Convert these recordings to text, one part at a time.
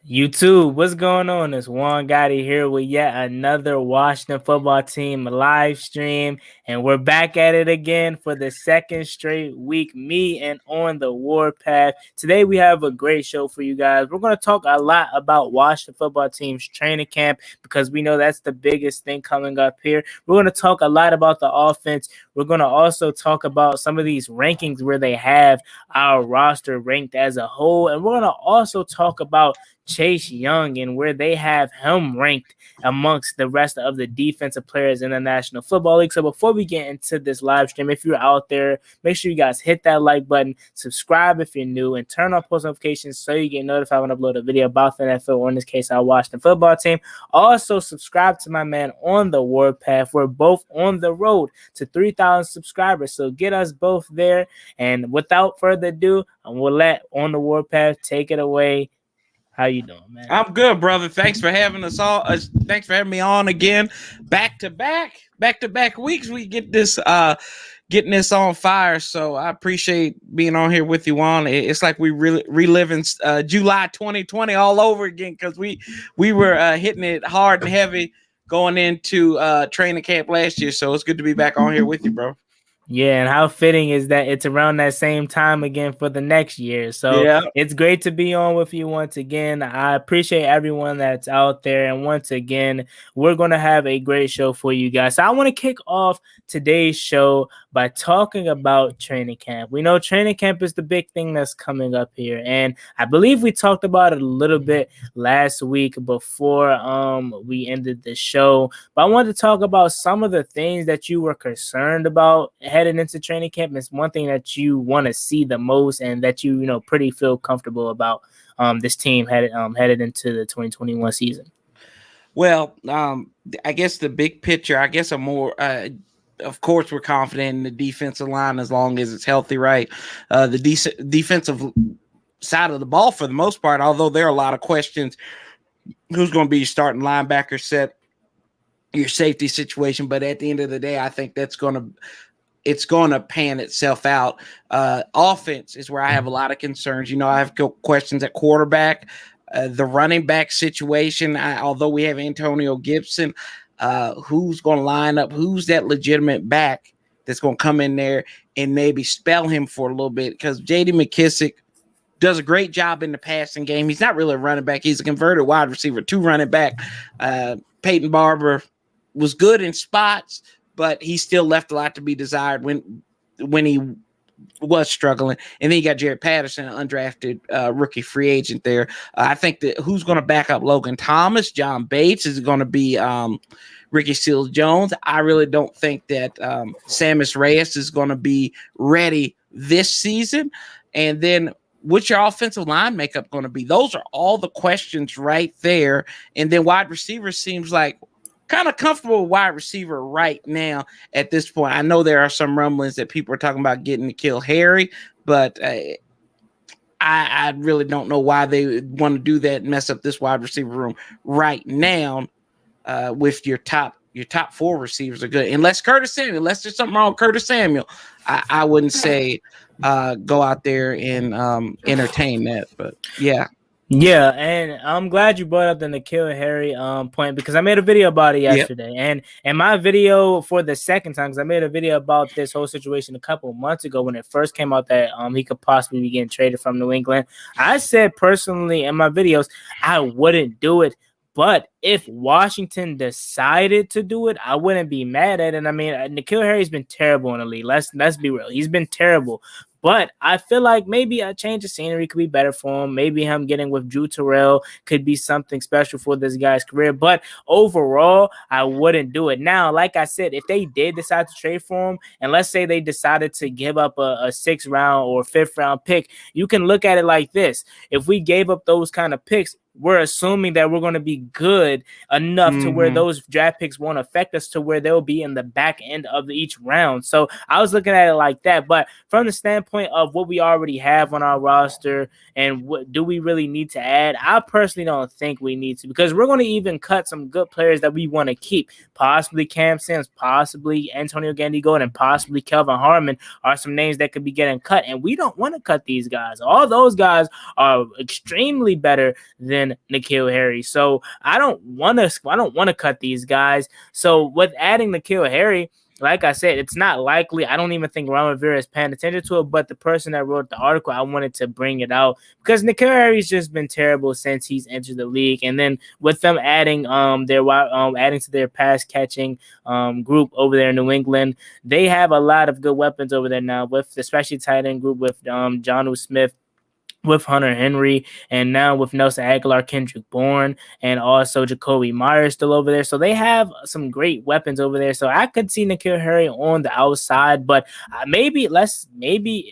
YouTube, what's going on? It's Juan Gotti here with yet another Washington football team live stream, and we're back at it again for the second straight week. Me and on the warpath. Today we have a great show for you guys. We're going to talk a lot about Washington football team's training camp because we know that's the biggest thing coming up here. We're going to talk a lot about the offense. We're going to also talk about some of these rankings where they have our roster ranked as a whole, and we're going to also talk about Chase Young and where they have him ranked amongst the rest of the defensive players in the National Football League. So before we get into this live stream, if you're out there, make sure you guys hit that like button, subscribe if you're new, and turn on post notifications so you get notified when I upload a video about the NFL, or in this case, our Washington football team. Also, subscribe to my man on the warpath. We're both on the road to 3,000 subscribers, so get us both there. And without further ado, we'll let on the warpath take it away. How you doing, man? I'm good, brother. Thanks for having us all. Thanks for having me on again. Back to back weeks. We get this getting this on fire. So I appreciate being on here with you on. It's like we really reliving July 2020 all over again, because we were hitting it hard and heavy going into training camp last year. So it's good to be back on here with you, bro. Yeah, and how fitting is that it's around that same time again for the next year. So yeah, it's great to be on with you once again. I appreciate everyone that's out there. And once again, we're going to have a great show for you guys. So I want to kick off today's show by talking about training camp. We know training camp is the big thing that's coming up here. And I believe we talked about it a little bit last week before we ended the show. But I wanted to talk about some of the things that you were concerned about headed into training camp. It's one thing that you want to see the most and that you pretty feel comfortable about this team headed into the 2021 season. Well, I guess the big picture, I guess I'm more of course we're confident in the defensive line as long as it's healthy, right? The defensive side of the ball for the most part, although there are a lot of questions, who's going to be your starting linebacker set, your safety situation, but at the end of the day, I think it's going to pan itself out. Offense is where I have a lot of concerns. I have questions at quarterback, the running back situation. Although we have Antonio Gibson, who's going to line up? Who's that legitimate back that's going to come in there and maybe spell him for a little bit? Because J.D. McKissick does a great job in the passing game. He's not really a running back. He's a converted wide receiver to running back. Peyton Barber was good in spots, but he still left a lot to be desired when he was struggling. And then you got Jared Patterson, an undrafted rookie free agent there. I think that who's going to back up Logan Thomas? John Bates? Is it going to be Ricky Seals-Jones? I really don't think that Sammis Reyes is going to be ready this season. And then what's your offensive line makeup going to be? Those are all the questions right there. And then wide receiver seems like kind of comfortable with wide receiver right now at this point. I know there are some rumblings that people are talking about getting to kill Harry, but I really don't know why they want to do that and mess up this wide receiver room right now. With your top four receivers are good, unless there's something wrong with Curtis Samuel. I wouldn't say go out there and entertain that, but yeah. Yeah, and I'm glad you brought up the N'Keal Harry point, because I made a video about it yesterday. Yep. And my video for the second time, because I made a video about this whole situation a couple of months ago when it first came out that he could possibly be getting traded from New England. I said personally in my videos I wouldn't do it, but if Washington decided to do it, I wouldn't be mad at it. I mean, N'Keal Harry's been terrible in the league. Let's be real. He's been terrible. But I feel like maybe a change of scenery could be better for him. Maybe him getting with Drew Terrell could be something special for this guy's career. But overall, I wouldn't do it. Now, like I said, if they did decide to trade for him, and let's say they decided to give up a 6th round or 5th round pick, you can look at it like this. If we gave up those kind of picks, we're assuming that we're going to be good enough to where those draft picks won't affect us to where they'll be in the back end of each round. So I was looking at it like that. But from the standpoint of what we already have on our roster and what do we really need to add, I personally don't think we need to, because we're going to even cut some good players that we want to keep. Possibly Cam Sims, possibly Antonio Gandy-Gold, and possibly Kelvin Harmon are some names that could be getting cut. And we don't want to cut these guys. All those guys are extremely better than than N'Keal Harry. So I don't want to cut these guys. So with adding N'Keal Harry, like I said, it's not likely. I don't even think Ron Rivera is paying attention to it. But the person that wrote the article, I wanted to bring it out because N'Keal Harry's just been terrible since he's entered the league. And then with them adding adding to their pass catching group over there in New England, they have a lot of good weapons over there now. With especially tight end group with Jonnu Smith, with Hunter Henry, and now with Nelson Aguilar, Kendrick Bourne, and also Jacoby Myers still over there. So they have some great weapons over there. So I could see N'Keal Harry on the outside, but maybe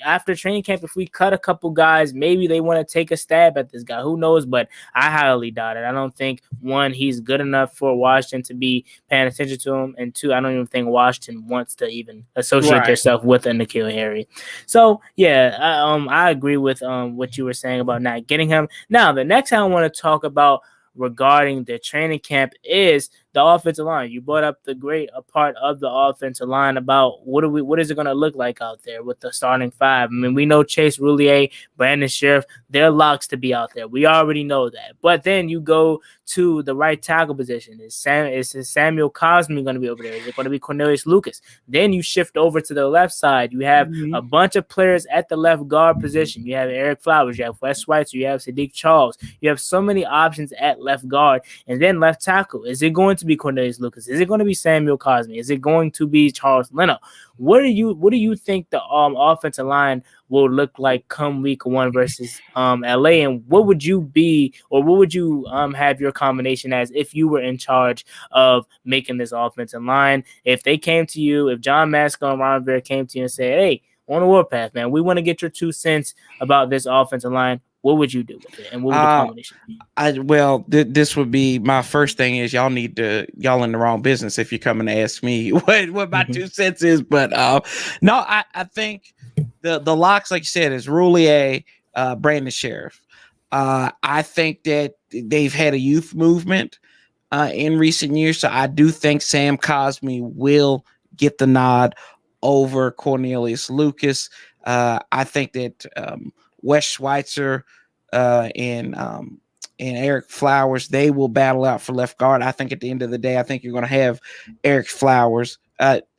after training camp, if we cut a couple guys, maybe they want to take a stab at this guy. Who knows? But I highly doubt it. I don't think, one, he's good enough for Washington to be paying attention to him, and two, I don't even think Washington wants to even associate themselves with a N'Keal Harry. So yeah, I agree with what you were saying about not getting him. Now, the next thing I want to talk about regarding the training camp is the offensive line. You brought up the great part of the offensive line about what is it going to look like out there with the starting five. I mean, we know Chase Roulier, Brandon Sheriff, they're locks to be out there. We already know that. But then you go to the right tackle position. Is Samuel Cosme going to be over there? Is it going to be Cornelius Lucas? Then you shift over to the left side. You have a bunch of players at the left guard position. You have Eric Flowers. You have Wes Schweitzer. You have Sadiq Charles. You have so many options at left guard. And then left tackle. Is it going to be Cornelius Lucas? Is it going to be Samuel Cosme? Is it going to be Charles Leno? What do you think the offensive line will look like come week 1 versus LA? And what would you have your combination as if you were in charge of making this offensive line? If they came to you, if John Masco and Ron Rivera came to you and said, hey, on the warpath, man, we want to get your 2 cents about this offensive line, what would you do with it? And what would the combination be? This would be my first thing is y'all in the wrong business if you're coming to ask me what my 2 cents is. But no, I think the locks, like you said, is Roulier, Brandon Sheriff. I think that they've had a youth movement in recent years. So I do think Sam Cosme will get the nod over Cornelius Lucas. I think that Wes Schweitzer and Eric Flowers, they will battle out for left guard. I think at the end of the day, I think you're going to have Eric Flowers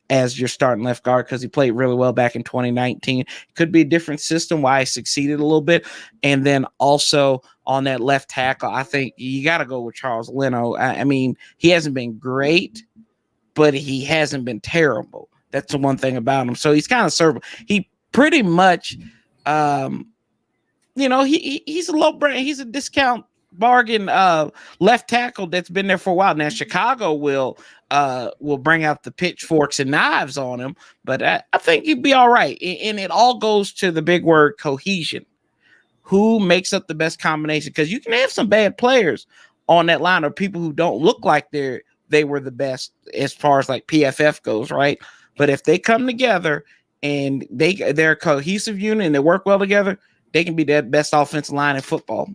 as your starting left guard because he played really well back in 2019. Could be a different system why he succeeded a little bit. And then also on that left tackle, I think you got to go with Charles Leno. I mean, he hasn't been great, but he hasn't been terrible. That's the one thing about him. So he's kind of serviceable. He pretty much he's a low brand. He's a discount bargain left tackle that's been there for a while. Now Chicago will bring out the pitchforks and knives on him, but I think he'd be all right. And it all goes to the big word cohesion. Who makes up the best combination? Because you can have some bad players on that line or people who don't look like they were the best as far as like PFF goes, right? But if they come together and they're a cohesive unit and they work well together, they can be the best offensive line in football.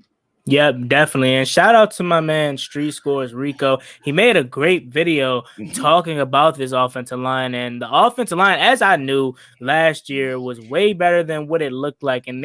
Yep, definitely. And shout out to my man Street Scores Rico. He made a great video talking about this offensive line. And the offensive line, as I knew last year, was way better than what it looked like. And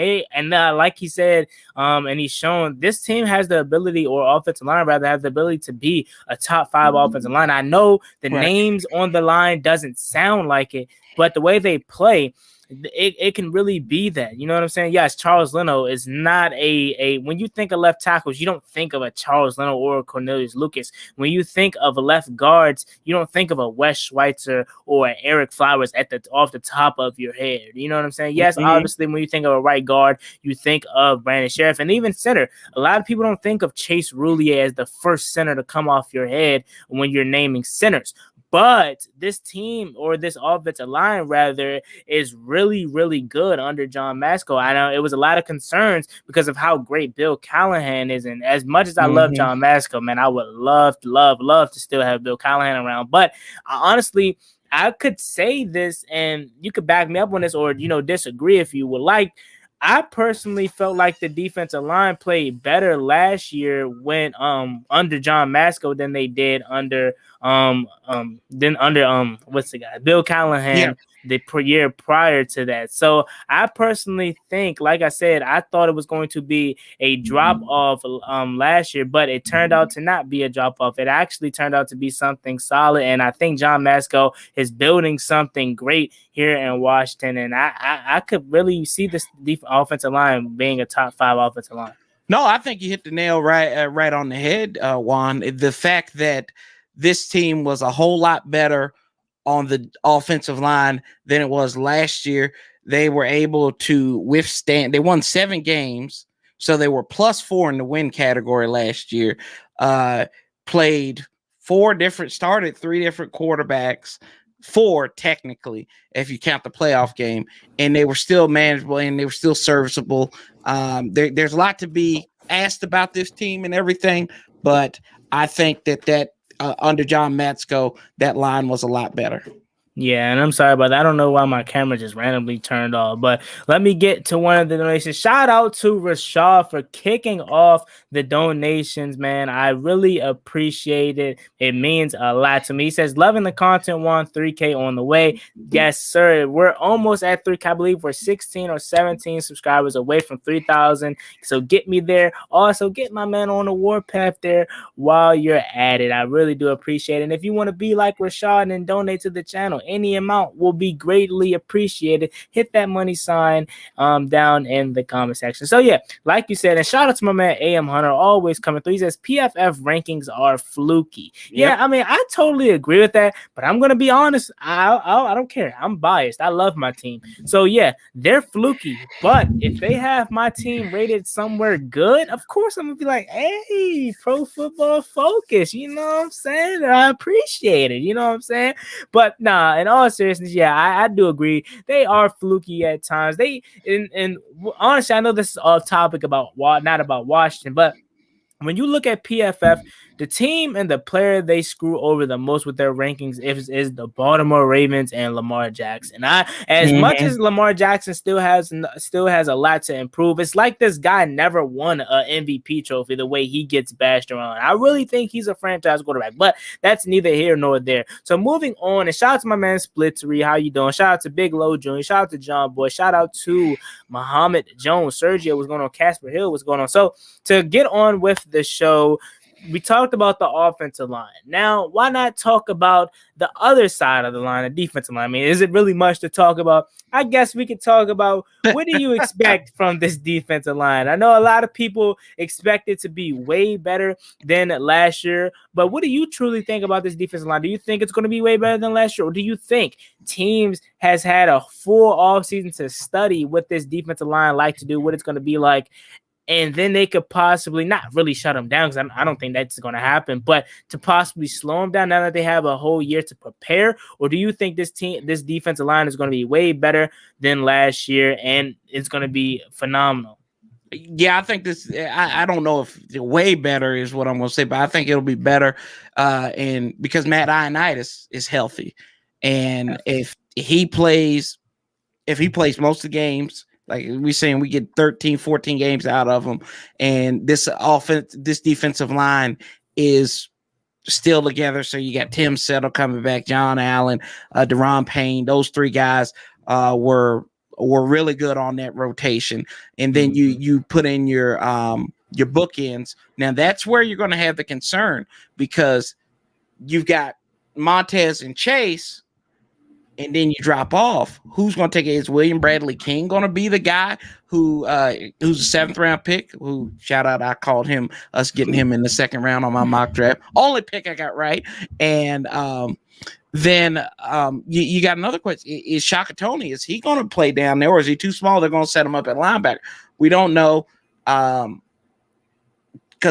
like he said, and he's shown this team has the ability, or offensive line rather, has the ability to be a top 5 offensive line. I know the names on the line doesn't sound like it, but the way they play, it can really be that. You know what I'm saying? Yes, Charles Leno is not a when you think of left tackles, you don't think of a Charles Leno or a Cornelius Lucas. When you think of left guards, you don't think of a Wes Schweitzer or an Eric Flowers off the top of your head. You know what I'm saying? Yes, obviously, when you think of a right guard, you think of Brandon Sheriff, and even center. A lot of people don't think of Chase Roulier as the first center to come off your head when you're naming centers. But this team, or this offensive line rather, is really, really good under John Masco. I know it was a lot of concerns because of how great Bill Callahan is. And as much as I love John Masco, man, I would love to still have Bill Callahan around. But honestly, I could say this, and you could back me up on this or, disagree if you would like. I personally felt like the defensive line played better last year when under John Masco than they did under then under what's the guy, Bill Callahan, the year prior to that. So I personally think, like I said, I thought it was going to be a drop off last year, but it turned out to not be a drop off. It actually turned out to be something solid, and I think John Masco is building something great here in Washington, and I could really see this offensive line being a top 5 offensive line. No, I think you hit the nail right on the head, Juan. The fact that this team was a whole lot better on the offensive line than it was last year. They were able to withstand. They won 7 games, so they were +4 in the win category last year. Started 3 different quarterbacks, 4 technically, if you count the playoff game, and they were still manageable and they were still serviceable. There's a lot to be asked about this team and everything, but I think that under John Matsko, that line was a lot better. Yeah, and I'm sorry about that. I don't know why my camera just randomly turned off, but let me get to one of the donations. Shout out to Rashad for kicking off the donations, man. I really appreciate it. It means a lot to me. He says, loving the content, 3K on the way. Yes, sir. We're almost at 3K. I believe we're 16 or 17 subscribers away from 3,000. So get me there. Also, get my man on the warpath there while you're at it. I really do appreciate it. And if you want to be like Rashad and donate to the channel, any amount will be greatly appreciated. Hit that money sign down in the comment section. So yeah, like you said, and shout out to my man AM Hunter, always coming through. He says PFF rankings are fluky. Yeah, I mean, I totally agree with that, but I'm gonna be honest, I don't care. I'm biased. I love my team. So yeah, they're fluky, but if they have my team rated somewhere good, of course I'm gonna be like, hey, Pro Football Focus, you know what I'm saying? I appreciate it, you know what I'm saying? But nah, in all seriousness, yeah, I do agree. They are fluky at times. And honestly, I know this is off topic not about Washington, but when you look at PFF, the team and the player they screw over the most with their rankings is the Baltimore Ravens and Lamar Jackson. As much as Lamar Jackson still has a lot to improve, it's like this guy never won an MVP trophy the way he gets bashed around. I really think he's a franchise quarterback, but that's neither here nor there. So moving on, and shout out to my man Splittery. How you doing? Shout out to Big Low Jr. Shout out to John Boy. Shout out to Muhammad Jones. Sergio, what's going on? Casper Hill, what's going on? So to get on with the show, we talked about the offensive line. Now, why not talk about the other side of the line, the defensive line? I mean, is it really much to talk about? I guess we could talk about what do you expect from this defensive line? I know a lot of people expect it to be way better than last year, but what do you truly think about this defensive line? Do you think it's going to be way better than last year, or do you think teams has had a full offseason to study what this defensive line like to do, what it's going to be like, and then they could possibly not really shut them down, because I don't think that's going to happen, but to possibly slow them down now that they have a whole year to prepare? Or do you think this defensive line is going to be way better than last year and it's going to be phenomenal? Yeah, I think this. I don't know if way better is what I'm going to say, but I think it'll be better, and because Matt Ioannidis is healthy, and if he plays most of the games. Like we're saying, we get 13, 14 games out of them. And this defensive line is still together. So you got Tim Settle coming back, John Allen, Deron Payne. Those 3 guys were really good on that rotation. And then you put in your bookends. Now that's where you're going to have the concern, because you've got Montez and Chase, and then you drop off. Who's going to take it? Is William Bradley King going to be the guy who's a 7th round pick? Who, shout out, I called us getting him in the 2nd round on my mock draft. Only pick I got right. And then you got another question. Is Shaka Toney, is he going to play down there, or is he too small? They're going to set him up at linebacker. We don't know, because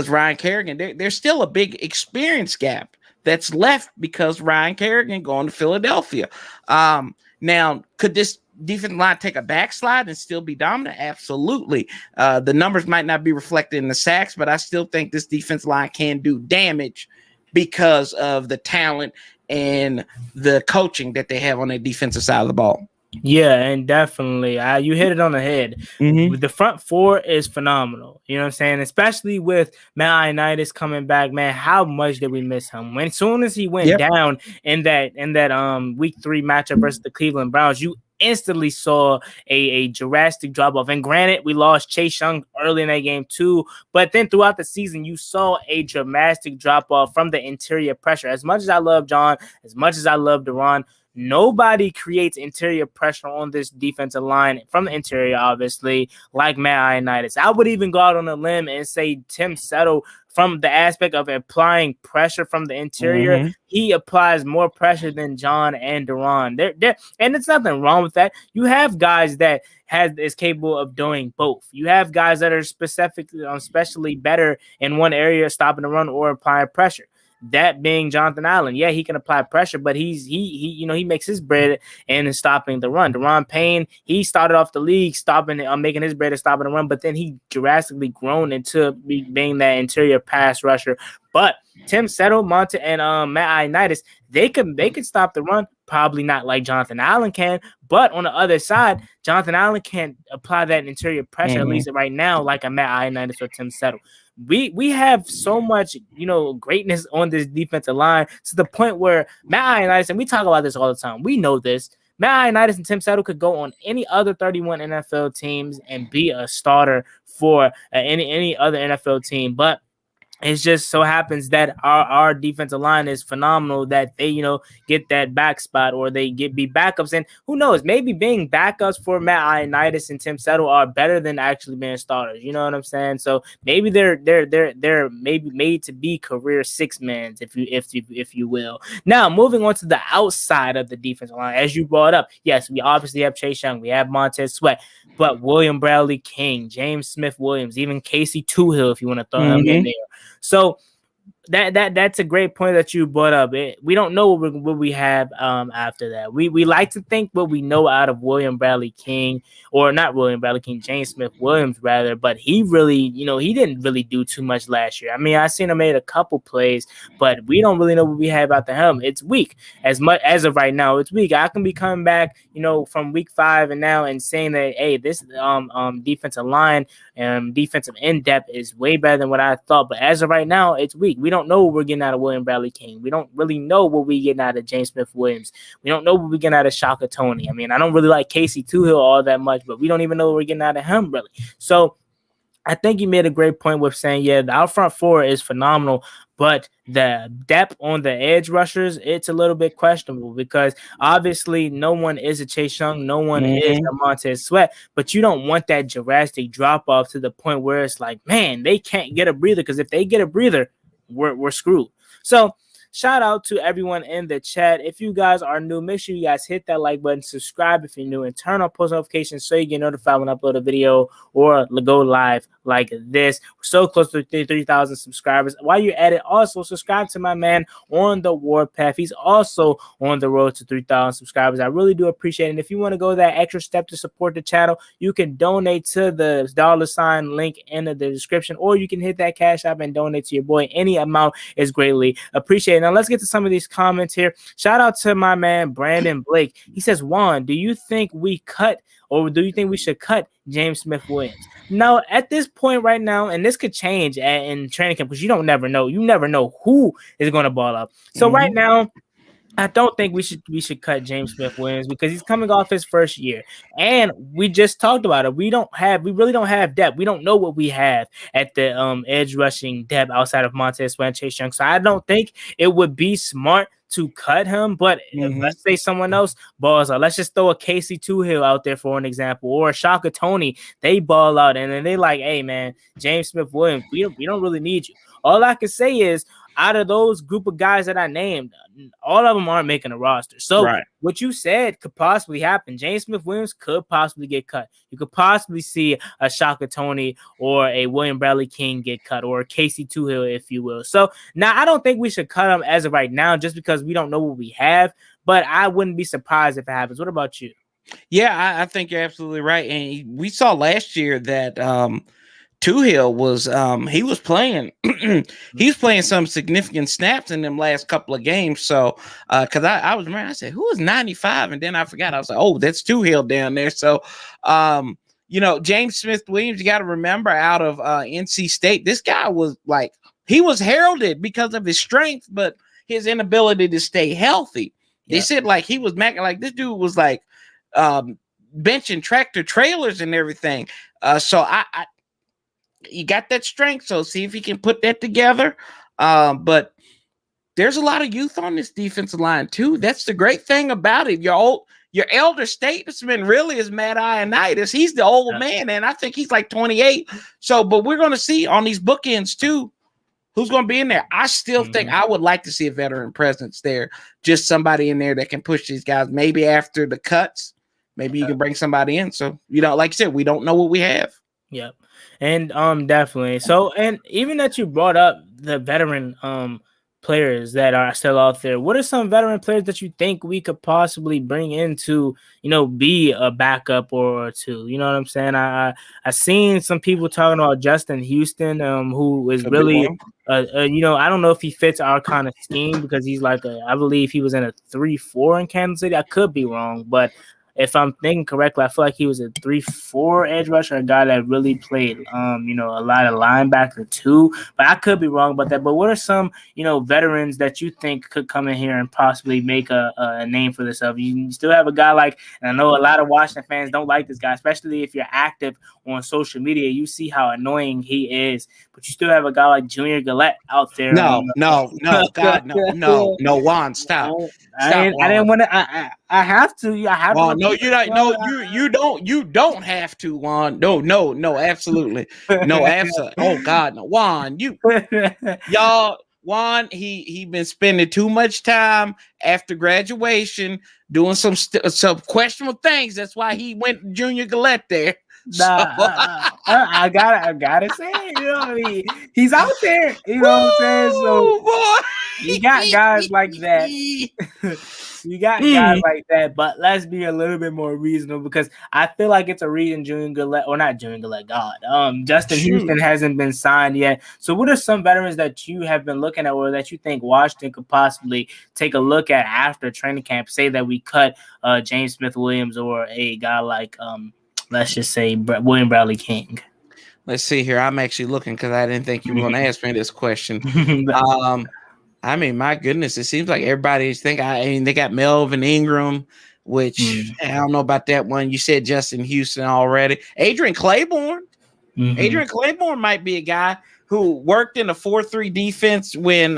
Ryan Kerrigan, there's still a big experience gap that's left because Ryan Kerrigan going to Philadelphia. Now, could this defensive line take a backslide and still be dominant? Absolutely. The numbers might not be reflected in the sacks, but I still think this defensive line can do damage because of the talent and the coaching that they have on the defensive side of the ball. Yeah, and definitely, you hit it on the head. Mm-hmm. The front four is phenomenal. You know what I'm saying? Especially with Matt Ioannidis coming back, man. How much did we miss him? When soon as he went Yep. down in that week 3 matchup versus the Cleveland Browns, you instantly saw a drastic drop off. And granted, we lost Chase Young early in that game too, but then throughout the season, you saw a dramatic drop off from the interior pressure. As much as I love John, as much as I love Deron, nobody creates interior pressure on this defensive line from the interior, obviously, like Matt Ioannidis. I would even go out on a limb and say Tim Settle, from the aspect of applying pressure from the interior, Mm-hmm. he applies more pressure than John and Deron. And it's nothing wrong with that. You have guys that is capable of doing both. You have guys that are especially better in one area, stopping the run or applying pressure. That being Jonathan Allen, yeah, he can apply pressure, but he makes his bread in stopping the run. Deron Payne, he started off the league making his bread and stopping the run, but then he drastically grown into being that interior pass rusher. But Tim Settle, Monte, and Matt Ioannidis, they could stop the run. Probably not like Jonathan Allen can, but on the other side, Jonathan Allen can't apply that interior pressure, at Mm-hmm. least right now, like a Matt Ioannidis or Tim Settle. We have so much, greatness on this defensive line to the point where Matt Ioannidis, and we talk about this all the time, we know this. Matt Ioannidis and Tim Settle could go on any other 31 NFL teams and be a starter for any other NFL team, but it just so happens that our defensive line is phenomenal, that they get that back spot, or they be backups. And who knows, maybe being backups for Matt Ioannidis and Tim Settle are better than actually being starters. You know what I'm saying? So maybe they're maybe made to be career six mans, if you will. Now moving on to the outside of the defensive line, as you brought up, yes, we obviously have Chase Young, we have Montez Sweat, but William Bradley King, James Smith Williams, even Casey Toohill, if you want to throw him in Mm-hmm. there. So that's a great point that you brought up. We don't know what we have after that. We like to think what we know out of William Bradley King, or not William Bradley King, James Smith Williams rather. But he really, he didn't really do too much last year. I mean, I seen him made a couple plays, but we don't really know what we have out the helm. It's weak. As much as of right now, it's weak. I can be coming back, from week 5 and now and saying that, hey, this defensive line and defensive in depth is way better than what I thought. But as of right now, it's weak. We don't know what we're getting out of William Bradley King. We don't really know what we're getting out of James Smith Williams. We don't know what we're getting out of Shaka Tony. I mean, I don't really like Casey Toohill all that much, but we don't even know what we're getting out of him, really. So I think you made a great point with saying, yeah, the out front four is phenomenal, but the depth on the edge rushers, it's a little bit questionable, because obviously no one is a Chase Young, no one is Mm-hmm. a Montez Sweat, but you don't want that drastic drop off to the point where it's like, man, they can't get a breather, because if they get a breather, we're screwed. So shout out to everyone in the chat. If you guys are new, make sure you guys hit that like button, subscribe if you're new, and turn on post notifications so you get notified when I upload a video or go live like this. We're so close to 3,000 subscribers. While you're at it, also subscribe to my man on the Warpath. He's also on the road to 3,000 subscribers. I really do appreciate it. And if you want to go that extra step to support the channel, you can donate to the $ link in the description, or you can hit that Cash App and donate to your boy. Any amount is greatly appreciated. Now let's get to some of these comments here. Shout out to my man Brandon Blake. He says, Juan, do you think we should cut James Smith Williams? Now, at this point right now, and this could change in training camp, because you never know. You never know who is going to ball up. So right Mm-hmm. now, I don't think we should cut James Smith Williams, because he's coming off his first year, and we just talked about it. We really don't have depth. We don't know what we have at the edge rushing depth outside of Montez Sweat and Chase Young. So I don't think it would be smart to cut him. But if, Mm-hmm. let's say someone else balls out, let's just throw a Casey Toohill out there for an example, or a Shaka Tony. They ball out, and then they like, hey man, James Smith Williams, we don't really need you. All I can say is, out of those group of guys that I named, all of them aren't making a roster. So Right. what you said could possibly happen. James Smith Williams could possibly get cut. You could possibly see a Shaka Tony or a William Bradley King get cut, or a Casey Toohill, if you will. So now I don't think we should cut him as of right now, just because we don't know what we have. But I wouldn't be surprised if it happens. What about you? Yeah, I think you're absolutely right. And we saw last year that Toohill was he was playing he was playing some significant snaps in them last couple of games. So because I was remember I said who was 95 and then I forgot I was like oh that's Toohill down there. So James Smith Williams, you got to remember out of NC State, this guy was like he was heralded because of his strength, but his inability to stay healthy. They said like he was like this dude was like benching tractor trailers and everything. So I you got that strength, so see if he can put that together. But there's a lot of youth on this defensive line too. That's the great thing about it. Your elder statesman really is Matt Ioannidis. He's the old man, and I think he's like 28. So, but we're going to see on these bookends too who's going to be in there. I still think I would like to see a veteran presence there, just somebody in there that can push these guys. Maybe after the cuts, maybe you can bring somebody in. So, like you said, we don't know what we have. Yep. And definitely. So, and even that you brought up the veteran players that are still out there, what are some veteran players that you think we could possibly bring in to, be a backup or two? You know what I'm saying? I seen some people talking about Justin Houston, who is really I don't know if he fits our kind of scheme because he's like I believe he was in a 3-4 in Kansas City. I could be wrong, but if I'm thinking correctly, I feel like he was a 3-4 edge rusher, a guy that really played, a lot of linebacker too. But I could be wrong about that. But what are some, veterans that you think could come in here and possibly make a name for themselves? You still have a guy like, and I know a lot of Washington fans don't like this guy, especially if you're active on social media. You see how annoying he is. But you still have a guy like Junior Gillette out there. No, God, no, Juan, stop. I didn't want to. I have to. I have Juan, to. No, you don't. No, you don't. You don't have to, Juan. No, absolutely, no, absolutely. Oh God, no, Juan, y'all. Juan, he been spending too much time after graduation doing some questionable things. That's why he went Junior Gillette there. I gotta say, I mean, he's out there, you know what I'm saying? So boy. You got guys like that. You got guys like that, but let's be a little bit more reasonable because I feel like it's a reason Junior Gillette, or not Junior Gillette, Justin Houston hasn't been signed yet. So what are some veterans that you have been looking at or that you think Washington could possibly take a look at after training camp? Say that we cut James Smith Williams or a guy like let's just say William Bradley King. Let's see here. I'm actually looking because I didn't think you were going to ask me this question. I mean, my goodness, it seems like everybody's they got Melvin Ingram, which I don't know about that one. You said Justin Houston already. Adrian Claiborne. Adrian Claiborne might be a guy who worked in a 4-3 defense when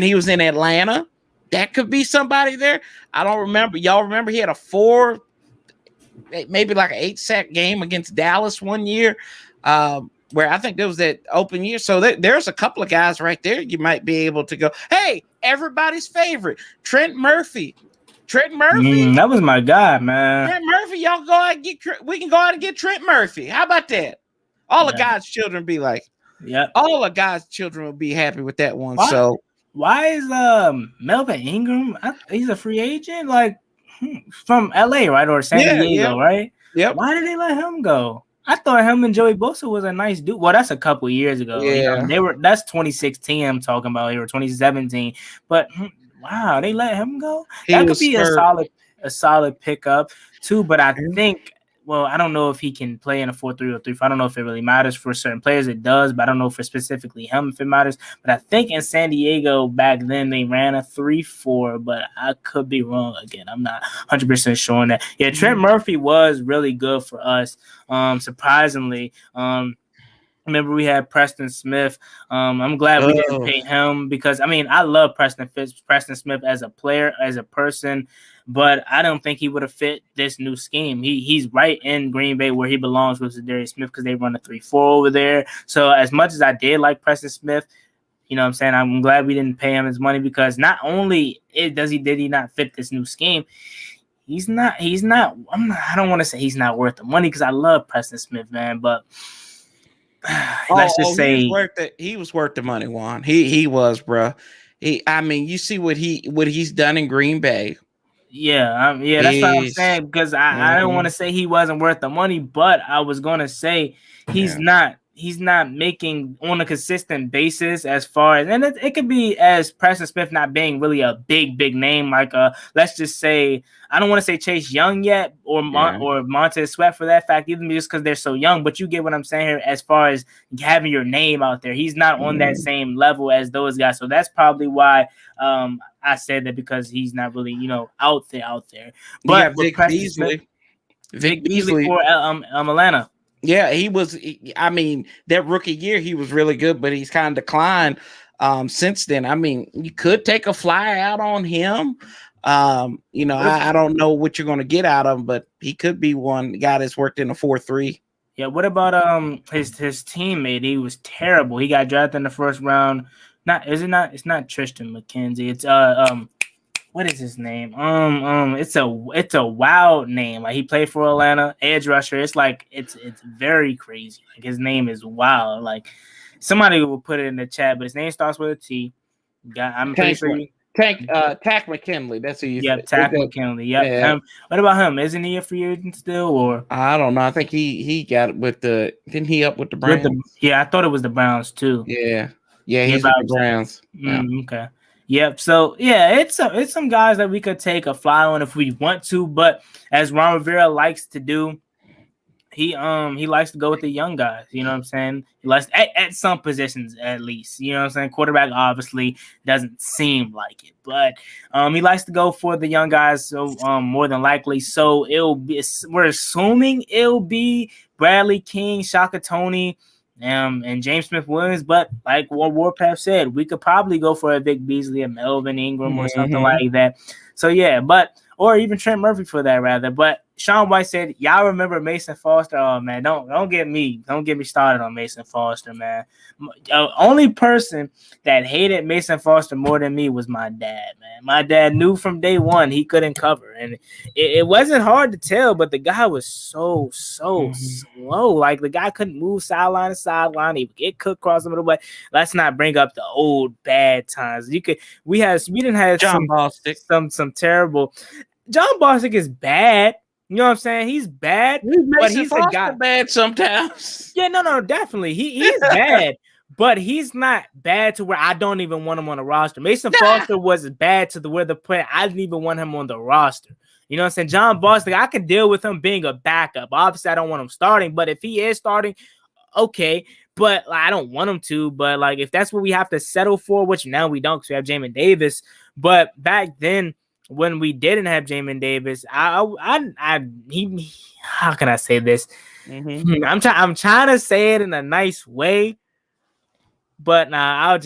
he was in Atlanta. That could be somebody there. I don't remember. Y'all remember he had a maybe like an 8-sack game against Dallas one year. Where I think there was that open year. So there's a couple of guys right there you might be able to go, hey, everybody's favorite, Trent Murphy. That was my guy, man. Trent Murphy, y'all go out and we can go out and get Trent Murphy. How about that? All of God's children be like, all of God's children will be happy with that one. So why is Melvin Ingram? He's a free agent, like from LA, right? Or San Diego, right? Yep. Why did they let him go? I thought him and Joey Bosa was a nice dude. Well, that's a couple years ago. Yeah. That's 2016 I'm talking about here, or 2017. But wow, they let him go? That could be a solid pickup too. But I think, well, I don't know if he can play in a 4-3 or 3-4. I don't know if it really matters for certain players. It does, but I don't know for specifically him if it matters. But I think in San Diego back then they ran a 3-4, but I could be wrong again. I'm not 100% sure on that. Yeah, Trent Murphy was really good for us. Surprisingly, remember we had Preston Smith. I'm glad we didn't pay him because I love Preston Smith as a player, as a person, but I don't think he would have fit this new scheme. He's right in Green Bay where he belongs with Darius Smith because they run a 3-4 over there. So as much as I did like Preston Smith, you know what I'm saying, I'm glad we didn't pay him his money because not only did he not fit this new scheme, he's not. I don't want to say he's not worth the money because I love Preston Smith, man, but let's just say he was worth the money, Juan. He was, bro. You see what he's done in Green Bay. Yeah, that's what I'm saying because I don't want to say he wasn't worth the money, but I was gonna say he's not he's not making on a consistent basis as far as, and it could be as Preston Smith not being really a big name, like let's just say, I don't want to say Chase Young yet, or or Montez Sweat for that fact, even just because they're so young, but you get what I'm saying here as far as having your name out there. He's not on that same level as those guys, so that's probably why I said that, because he's not really, out there. But with Preston Smith, Vic Beasley for Atlanta. Yeah, he was. I mean, that rookie year he was really good, but he's kind of declined since then. I mean, you could take a fly out on him. I don't know what you're going to get out of him, but he could be one guy that's worked in a 4-3. Yeah. What about his teammate? He was terrible. He got drafted in the first round. It's not Tristan McKenzie. It's what is his name? It's a wild name. Like, he played for Atlanta, edge rusher. It's like it's very crazy. Like, his name is wild. Like, somebody will put it in the chat, but his name starts with a T. I'm pretty sure. Tack McKinley. That's who you. Yep, Tack McKinley. Yep. Yeah. What about him? Isn't he a free agent still, or? I don't know. I think he got it with the. Didn't he up with the Browns? I thought it was the Browns too. Yeah, he's with the Browns. Okay. Yep. So yeah, it's some guys that we could take a fly on if we want to, but as Ron Rivera likes to do, he likes to go with the young guys. You know what I'm saying? He likes at some positions at least. You know what I'm saying? Quarterback obviously doesn't seem like it, but he likes to go for the young guys. So more than likely, so we're assuming it'll be Bradley King, Shaka Toney, and James Smith-Williams, but like what Warpath said, we could probably go for a Vic Beasley, a Melvin Ingram, or something like that. So yeah, or even Trent Murphy for that rather. But Sean White said, "Y'all remember Mason Foster? Oh man, don't get me started on Mason Foster, man. Only person that hated Mason Foster more than me was my dad, man. My dad knew from day one he couldn't cover, and it wasn't hard to tell. But the guy was so slow. Like, the guy couldn't move sideline to sideline. He would get cooked across the middle. But let's not bring up the old bad times. We didn't have John Bostic. some terrible. John Bostic is bad. You know what I'm saying? He's bad, but he's a guy bad sometimes. Yeah, no, definitely. He's bad, but he's not bad to where I don't even want him on the roster. Mason Foster was bad to where the player I didn't even want him on the roster. You know what I'm saying? John Bostic, I can deal with him being a backup. Obviously, I don't want him starting, but if he is starting, okay. But I don't want him to. But like, if that's what we have to settle for, which now we don't, because we have Jamin Davis. But back then, when we didn't have Jamin Davis, how can I say this? I'm trying to say it in a nice way, but I'll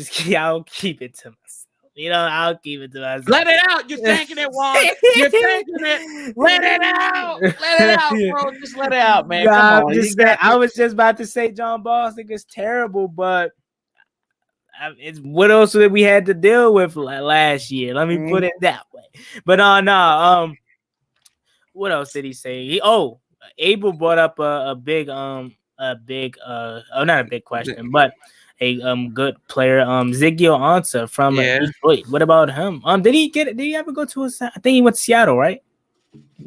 keep it to myself. I'll keep it to myself. Let it out. You're taking it, Juan. You're taking it. Let it out. Let it out, bro. Just let it out, man. Come on. I was just about to say John Bostic is terrible, but what else did we had to deal with last year? Let me put it that way. But what else did he say? Abel brought up a big not a big question, but a good player, Ziggy Ansah from Detroit. What about him? Did he ever go to I think he went to Seattle, right?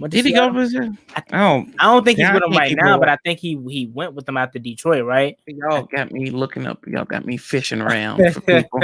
Did he go visit? I don't think he's with them right now, but I think he went with them out to Detroit, right? Y'all got me looking up. Y'all got me fishing around for people.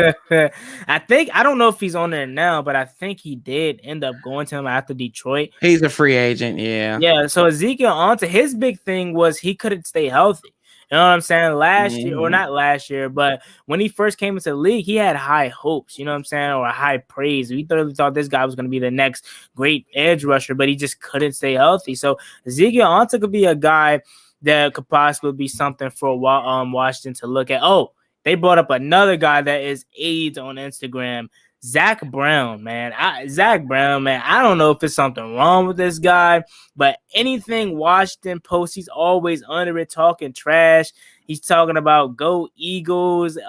I don't know if he's on there now, but I think he did end up going to him after Detroit. He's a free agent, yeah. Yeah, so Ezekiel Ansah, his big thing was he couldn't stay healthy. You know what I'm saying? Last year, or not last year, but when he first came into the league, he had high hopes, you know what I'm saying, or high praise. We thoroughly thought this guy was going to be the next great edge rusher, but he just couldn't stay healthy. So Ezekiel Ansah could be a guy that could possibly be something for Washington to look at. Oh, they brought up another guy that is AIDS on Instagram. Zach Brown, man. I don't know if it's something wrong with this guy, but anything Washington posts, he's always under it talking trash. He's talking about go Eagles.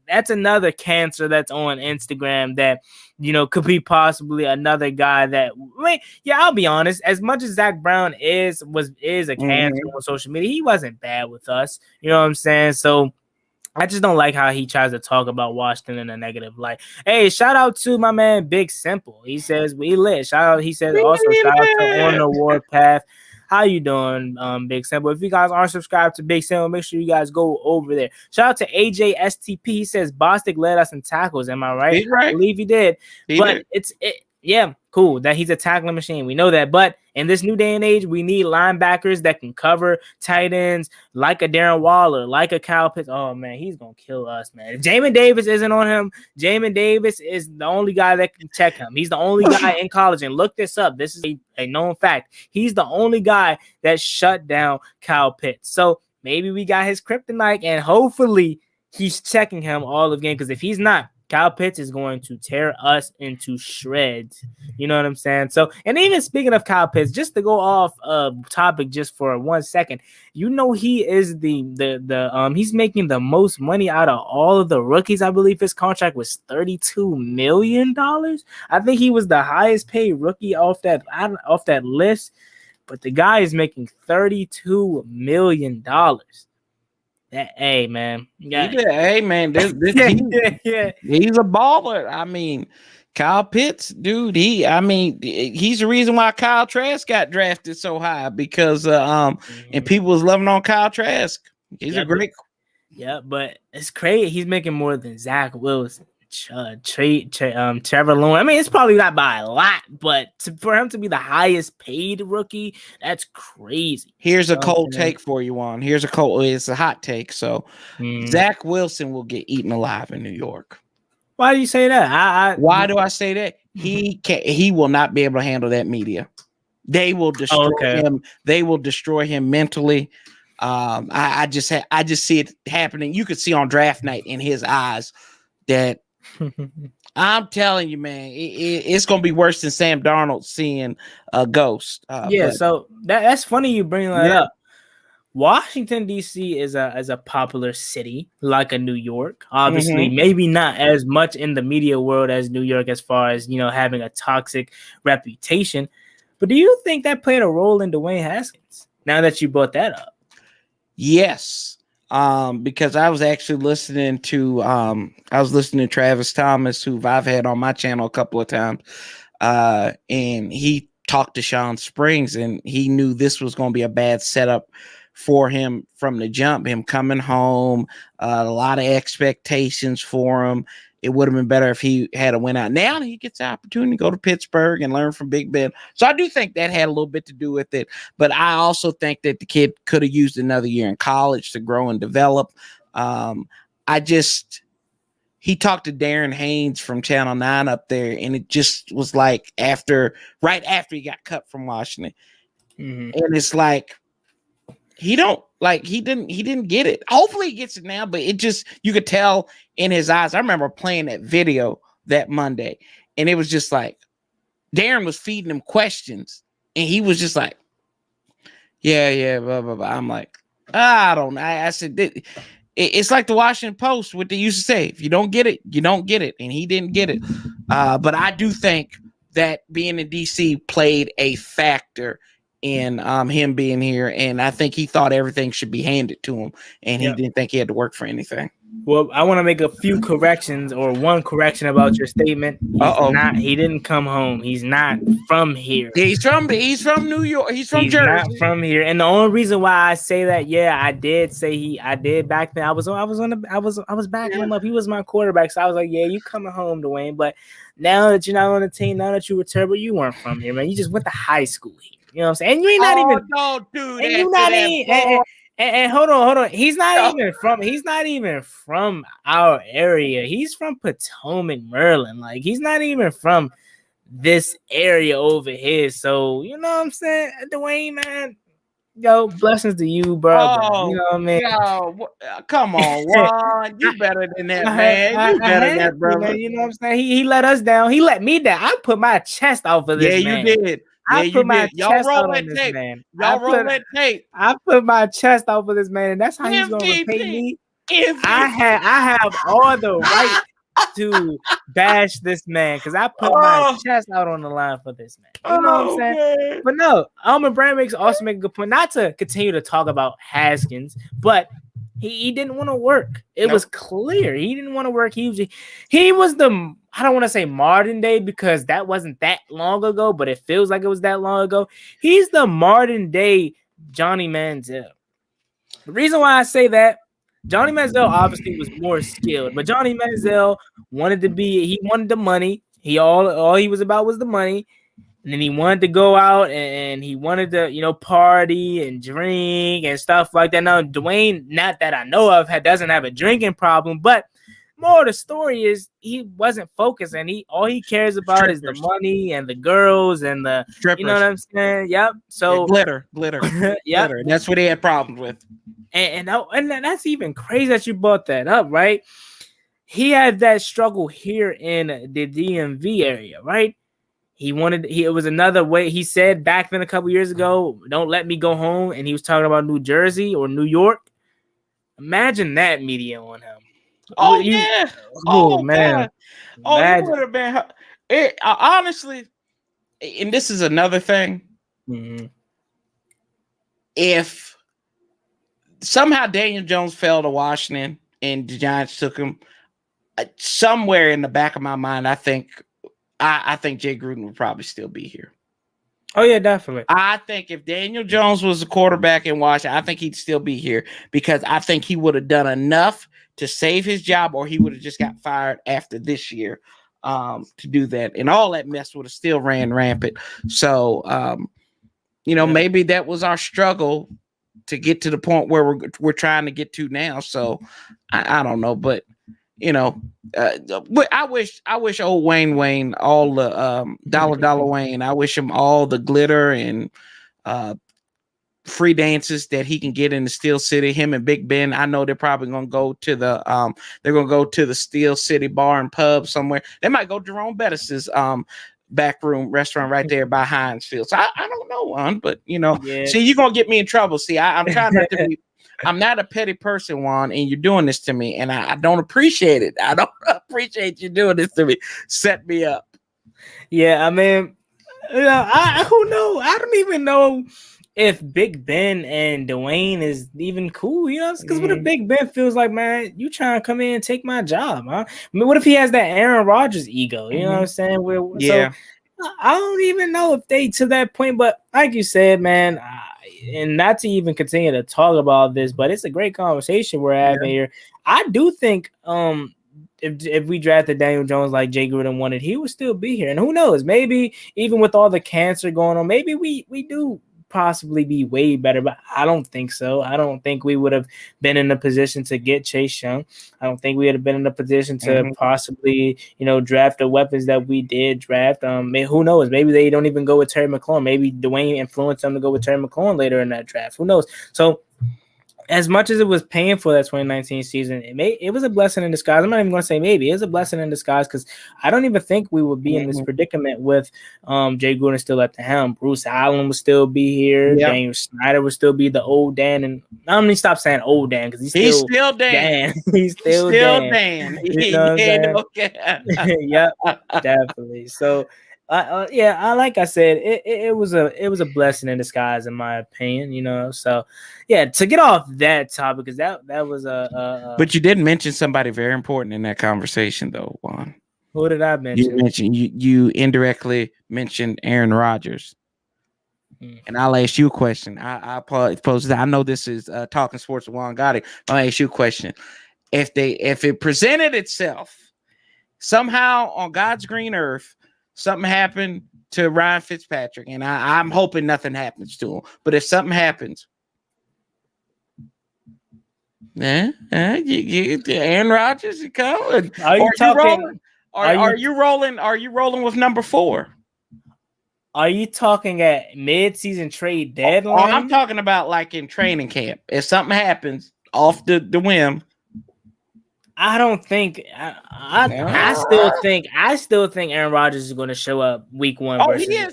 That's another cancer that's on Instagram that, could be possibly another guy that, I'll be honest, as much as Zach Brown is a cancer on social media, he wasn't bad with us. You know what I'm saying? So I just don't like how he tries to talk about Washington in a negative light. Hey, shout out to my man Big Simple. He says we lit. Shout out. He says also shout out to On the Warpath. How you doing, Big Simple? If you guys aren't subscribed to Big Simple, make sure you guys go over there. Shout out to AJSTP. He says Bostic led us in tackles. Am I right? He's right. I believe he did. He But did. yeah, cool that he's a tackling machine. We know that. But in this new day and age, we need linebackers that can cover tight ends like a Darren Waller, like a Kyle Pitts. Oh, man, he's going to kill us, man. If Jamin Davis isn't on him, Jamin Davis is the only guy that can check him. He's the only guy in college. And look this up. This is a known fact. He's the only guy that shut down Kyle Pitts. So maybe we got his kryptonite, and hopefully he's checking him all of the game. Because if he's not, Kyle Pitts is going to tear us into shreds. You know what I'm saying? So, and even speaking of Kyle Pitts, just to go off topic just for 1 second, you know he is he's making the most money out of all of the rookies. I believe his contract was $32 million. I think he was the highest paid rookie off that list, but the guy is making $32 million. Hey man, hey man, he's a baller. I mean, Kyle Pitts, dude. He's the reason why Kyle Trask got drafted so high because and people was loving on Kyle Trask. He's a great. Yeah, but it's crazy. He's making more than Zach Wilson, Trevor Lawrence. I mean, it's probably not by a lot, but for him to be the highest paid rookie, that's crazy. Here's a cold take for you, Juan. It's a hot take. So Zach Wilson will get eaten alive in New York. Why do you say that? Why do I say that? He will not be able to handle that media. They will destroy him. They will destroy him mentally. I just see it happening. You could see on draft night in his eyes that I'm telling you, man, it's gonna be worse than Sam Darnold seeing a ghost. So that's funny you bring that up. Washington D.C. is a popular city, like a New York. Obviously, maybe not as much in the media world as New York, as far as having a toxic reputation. But do you think that played a role in Dwayne Haskins? Now that you brought that up, yes. Because I was actually listening to Travis Thomas, who I've had on my channel a couple of times, and he talked to Sean Springs, and he knew this was going to be a bad setup for him from the jump. Him coming home, a lot of expectations for him. It would have been better if he had a win out. Now he gets the opportunity to go to Pittsburgh and learn from Big Ben. So I do think that had a little bit to do with it. But I also think that the kid could have used another year in college to grow and develop. He talked to Darren Haynes from Channel 9 up there, and it just was like right after he got cut from Washington. And it's like he didn't get it. Hopefully he gets it now, but you could tell in his eyes. I remember playing that video that Monday, and it was just like Darren was feeding him questions, and he was just like, yeah, blah, blah, blah. I'm like, I don't know. I said, it's like the Washington Post, what they used to say, if you don't get it, you don't get it. And he didn't get it. But I do think that being in DC played a factor in him being here, and I think he thought everything should be handed to him, and he didn't think he had to work for anything. Well, I want to make a few corrections, or one correction about your statement. He didn't come home. He's not from here. He's from New York. He's from Jersey. Not from here. And the only reason why I say that, I did back then. I was backing him up. He was my quarterback, so I was like, yeah, you coming home, Dwayne. But now that you're not on the team, now that you were terrible, you weren't from here, man. You just went to high school here. You know what I'm saying? And you ain't not even. Don't do that. And you not even. And hold on. He's not even from our area. He's from Potomac, Maryland. Like, he's not even from this area over here. So, you know what I'm saying? Dwayne, man, yo, blessings to you, bro. You know what I mean? Yo, come on, Juan. You better than that, man. You better than that, brother. Man, you know what I'm saying? He let us down. He let me down. I put my chest out for this man. Yeah, you did. I put my chest out on this man. I put my chest out for this man, and that's how he's gonna repay me. I have all the right to bash this man because I put my chest out on the line for this man. You know what I'm saying? Man. But no, Alman Brand makes also make a good point. Not to continue to talk about Haskins, but He didn't want to work. It was clear he didn't want to work. He was the, I don't want to say modern day because that wasn't that long ago, but it feels like it was that long ago. He's the modern day Johnny Manziel. The reason why I say that, Johnny Manziel obviously was more skilled, but Johnny Manziel he wanted the money. All he was about was the money. And then he wanted to go out and he wanted to, party and drink and stuff like that. Now, Dwayne, not that I know of, doesn't have a drinking problem, but more of the story is he wasn't focused and all he cares about strippers. Is the money and the girls and the strippers. You know what I'm saying? Yep. So glitter. Yep. Glitter. That's what he had problems with. And that's even crazy that you brought that up, right? He had that struggle here in the DMV area, right? It was another way. He said back then a couple years ago, don't let me go home. And he was talking about New Jersey or New York. Imagine that media on him. Oh, yeah. Oh, man. God. Oh, it would have been honestly. And this is another thing. Mm-hmm. If somehow Daniel Jones fell to Washington and the Giants took him, somewhere in the back of my mind, I think Jay Gruden would probably still be here. Oh, yeah, definitely. I think if Daniel Jones was a quarterback in Washington, I think he'd still be here because I think he would have done enough to save his job, or he would have just got fired after this year to do that. And all that mess would have still ran rampant. So, maybe that was our struggle to get to the point where we're trying to get to now. So I don't know, but I wish old Wayne all the dollar Wayne. I wish him all the glitter and free dances that he can get in the Steel City. Him and Big Ben. I know they're probably gonna go to the Steel City Bar and Pub somewhere. They might go to Jerome Bettis's backroom restaurant right there by Heinz Field. So I don't know one, but see, you're gonna get me in trouble. See, I'm trying not to be. I'm not a petty person, Juan, and you're doing this to me, and I don't appreciate it. I don't appreciate you doing this to me. Set me up. Yeah, I mean, who knows? I don't even know if Big Ben and Dwayne is even cool, because what if Big Ben feels like, man, you trying to come in and take my job, huh? I mean, what if he has that Aaron Rodgers ego? You know what I'm saying? So I don't even know if they to that point, but like you said, man, and not to even continue to talk about this, but it's a great conversation we're having here. I do think if we drafted Daniel Jones like Jay Gruden wanted, he would still be here. And who knows, maybe even with all the cancer going on, maybe we do possibly be way better, but I don't think so. I don't think we would have been in a position to get Chase Young. I don't think we would have been in a position to possibly, draft the weapons that we did draft. Who knows? Maybe they don't even go with Terry McLaurin. Maybe Dwayne influenced them to go with Terry McLaurin later in that draft. Who knows? So as much as it was painful that 2019 season, it was a blessing in disguise. I'm not even going to say maybe. It was a blessing in disguise because I don't even think we would be in this predicament with Jay Gruden still at the helm. Bruce Allen would still be here. Yep. Daniel Snyder would still be the old Dan. And I'm going to stop saying old Dan because he's still Dan. He's still Dan. You know what I'm saying? Yep, definitely. So, like I said, it was a blessing in disguise in my opinion, so to get off that topic, because that was but you did mention somebody very important in that conversation though, Juan. Who did I mention? You indirectly mentioned Aaron Rodgers. And I'll ask you a question. I pose that. I know this is Talking Sports with Juan Gotti. I'll ask you a question. If it presented itself somehow on God's green earth, something happened to Ryan Fitzpatrick, and I'm hoping nothing happens to him. But if something happens, Aaron Rodgers, you come. Are you rolling with number 4? Are you talking at mid-season trade deadline? I'm talking about like in training camp. If something happens off the whim. I don't think I still think Aaron Rodgers is going to show up week 1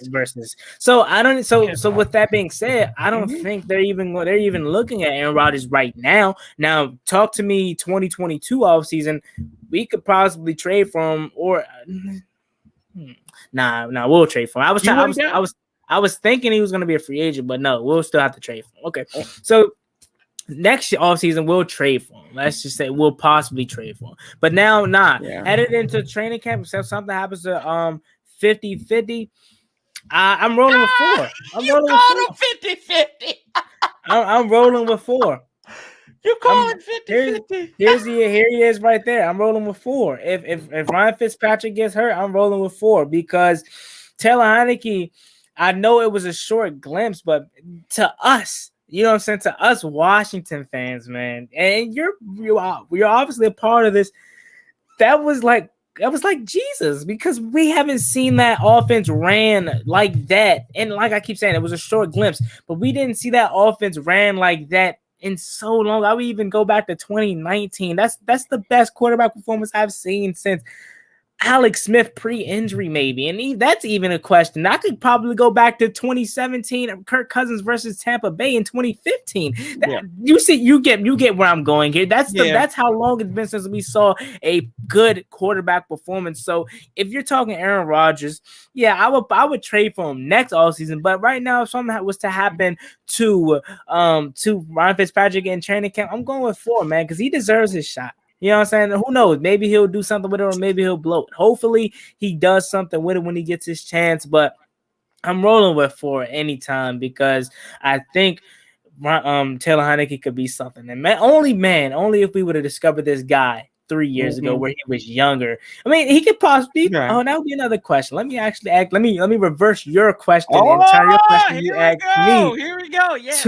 versus. So I don't. So with that being said, I don't think they're even looking at Aaron Rodgers right now. Now talk to me 2022 offseason. We could possibly trade for him or we'll trade for him. I was thinking he was going to be a free agent, but no, we'll still have to trade for him. Okay, so. next offseason we'll trade for him. Let's just say we'll possibly trade for him. But now, headed into training camp, if something happens to 50-50, I'm rolling with 4. I'm You rolling with called 4. him 50-50. I'm rolling with 4. You call I'm it 50-50. here he is right there. I'm rolling with 4. If Ryan Fitzpatrick gets hurt, I'm rolling with 4 because Taylor Heineke, I know it was a short glimpse, but to us, you know what I'm saying, to us Washington fans, man, and you're obviously a part of this. That was like Jesus, because we haven't seen that offense ran like that. And like I keep saying, it was a short glimpse, but we didn't see that offense ran like that in so long. I would even go back to 2019. That's the best quarterback performance I've seen since Alex Smith pre-injury, maybe, and that's even a question. I could probably go back to 2017, Kirk Cousins versus Tampa Bay in 2015. Yeah. You get where I'm going here. That's how long it's been since we saw a good quarterback performance. So if you're talking Aaron Rodgers, yeah, I would trade for him next offseason. But right now, if something was to happen to Ryan Fitzpatrick in training camp, I'm going with 4, man, because he deserves his shot. You know what I'm saying? Who knows? Maybe he'll do something with it, or maybe he'll blow it. Hopefully, he does something with it when he gets his chance. But I'm rolling with 4 anytime because I think Taylor Heineke could be something. And only if we would have discovered this guy 3 years ago where he was younger. I mean, he could possibly. Right. Oh, that would be another question. Let me actually let me reverse your question and turn your question you asked me. Here we go. Yes.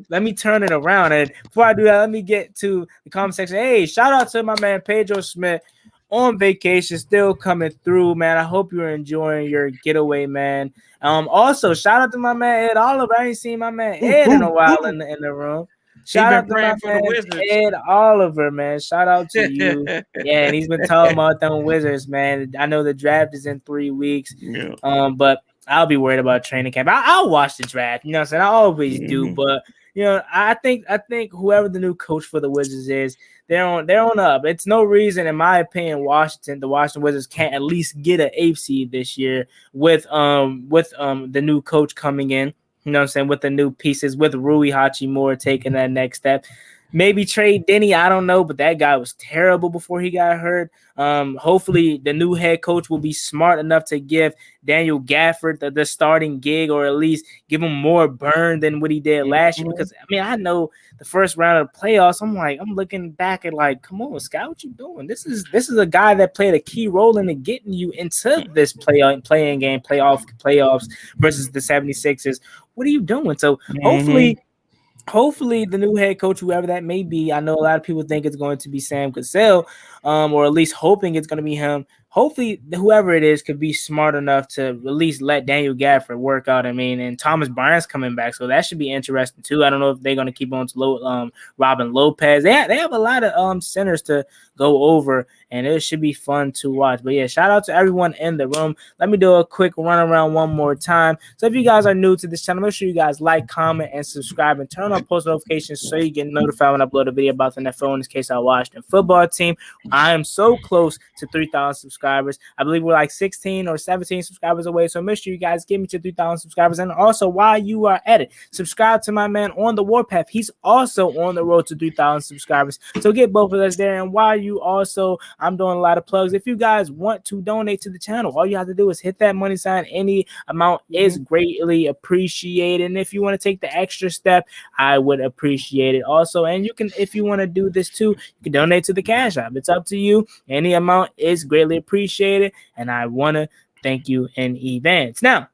Let me turn it around. And before I do that, let me get to the comment section. Hey, shout out to my man Pedro Smith on vacation, still coming through, man. I hope you're enjoying your getaway, man. Also, shout out to my man Ed Oliver. I ain't seen my man Ed in a while in the room. Shout out to my man Ed Oliver, man. Shout out to you. Yeah, and he's been talking about them Wizards, man. I know the draft is in 3 weeks. Yeah. But I'll be worried about training camp. I'll watch the draft. You know what I'm saying? I always do. But you know, I think whoever the new coach for the Wizards is, they're on up. It's no reason, in my opinion, the Washington Wizards can't at least get an 8th seed this year with the new coach coming in. You know what I'm saying? With the new pieces, with Rui Hachimura taking that next step. Maybe trade Denny, I don't know, but that guy was terrible before he got hurt. Hopefully the new head coach will be smart enough to give Daniel Gafford the starting gig, or at least give him more burn than what he did last year. Because I mean, I know the first round of the playoffs, I'm looking back at like, come on, Scott, what you doing? This is a guy that played a key role in getting you into this playing game, playoffs versus the 76ers. What are you doing? So hopefully the new head coach, whoever that may be, I know a lot of people think it's going to be Sam Cassell, or at least hoping it's going to be him. Hopefully whoever it is could be smart enough to at least let Daniel Gafford work out. I mean, and Thomas Bryant's coming back, so that should be interesting too. I don't know if they're going to keep on to Robin Lopez. They have a lot of centers to go over, and it should be fun to watch. But yeah, shout out to everyone in the room. Let me do a quick run around one more time. So if you guys are new to this channel, make sure you guys like, comment, and subscribe, and turn on post notifications so you get notified when I upload a video about the NFL. In this case, our Washington football team. I am so close to 3,000 subscribers. I believe we're like 16 or 17 subscribers away. So make sure you guys get me to 3,000 subscribers. And also, while you are at it, subscribe to my man on the Warpath. He's also on the road to 3,000 subscribers. So get both of us there. And while you also, I'm doing a lot of plugs. If you guys want to donate to the channel, all you have to do is hit that money sign. Any amount is greatly appreciated. And if you want to take the extra step, I would appreciate it also. And you can, if you want to do this too, you can donate to the Cash App. It's up to you. Any amount is greatly appreciated, and I want to thank you in advance. Now,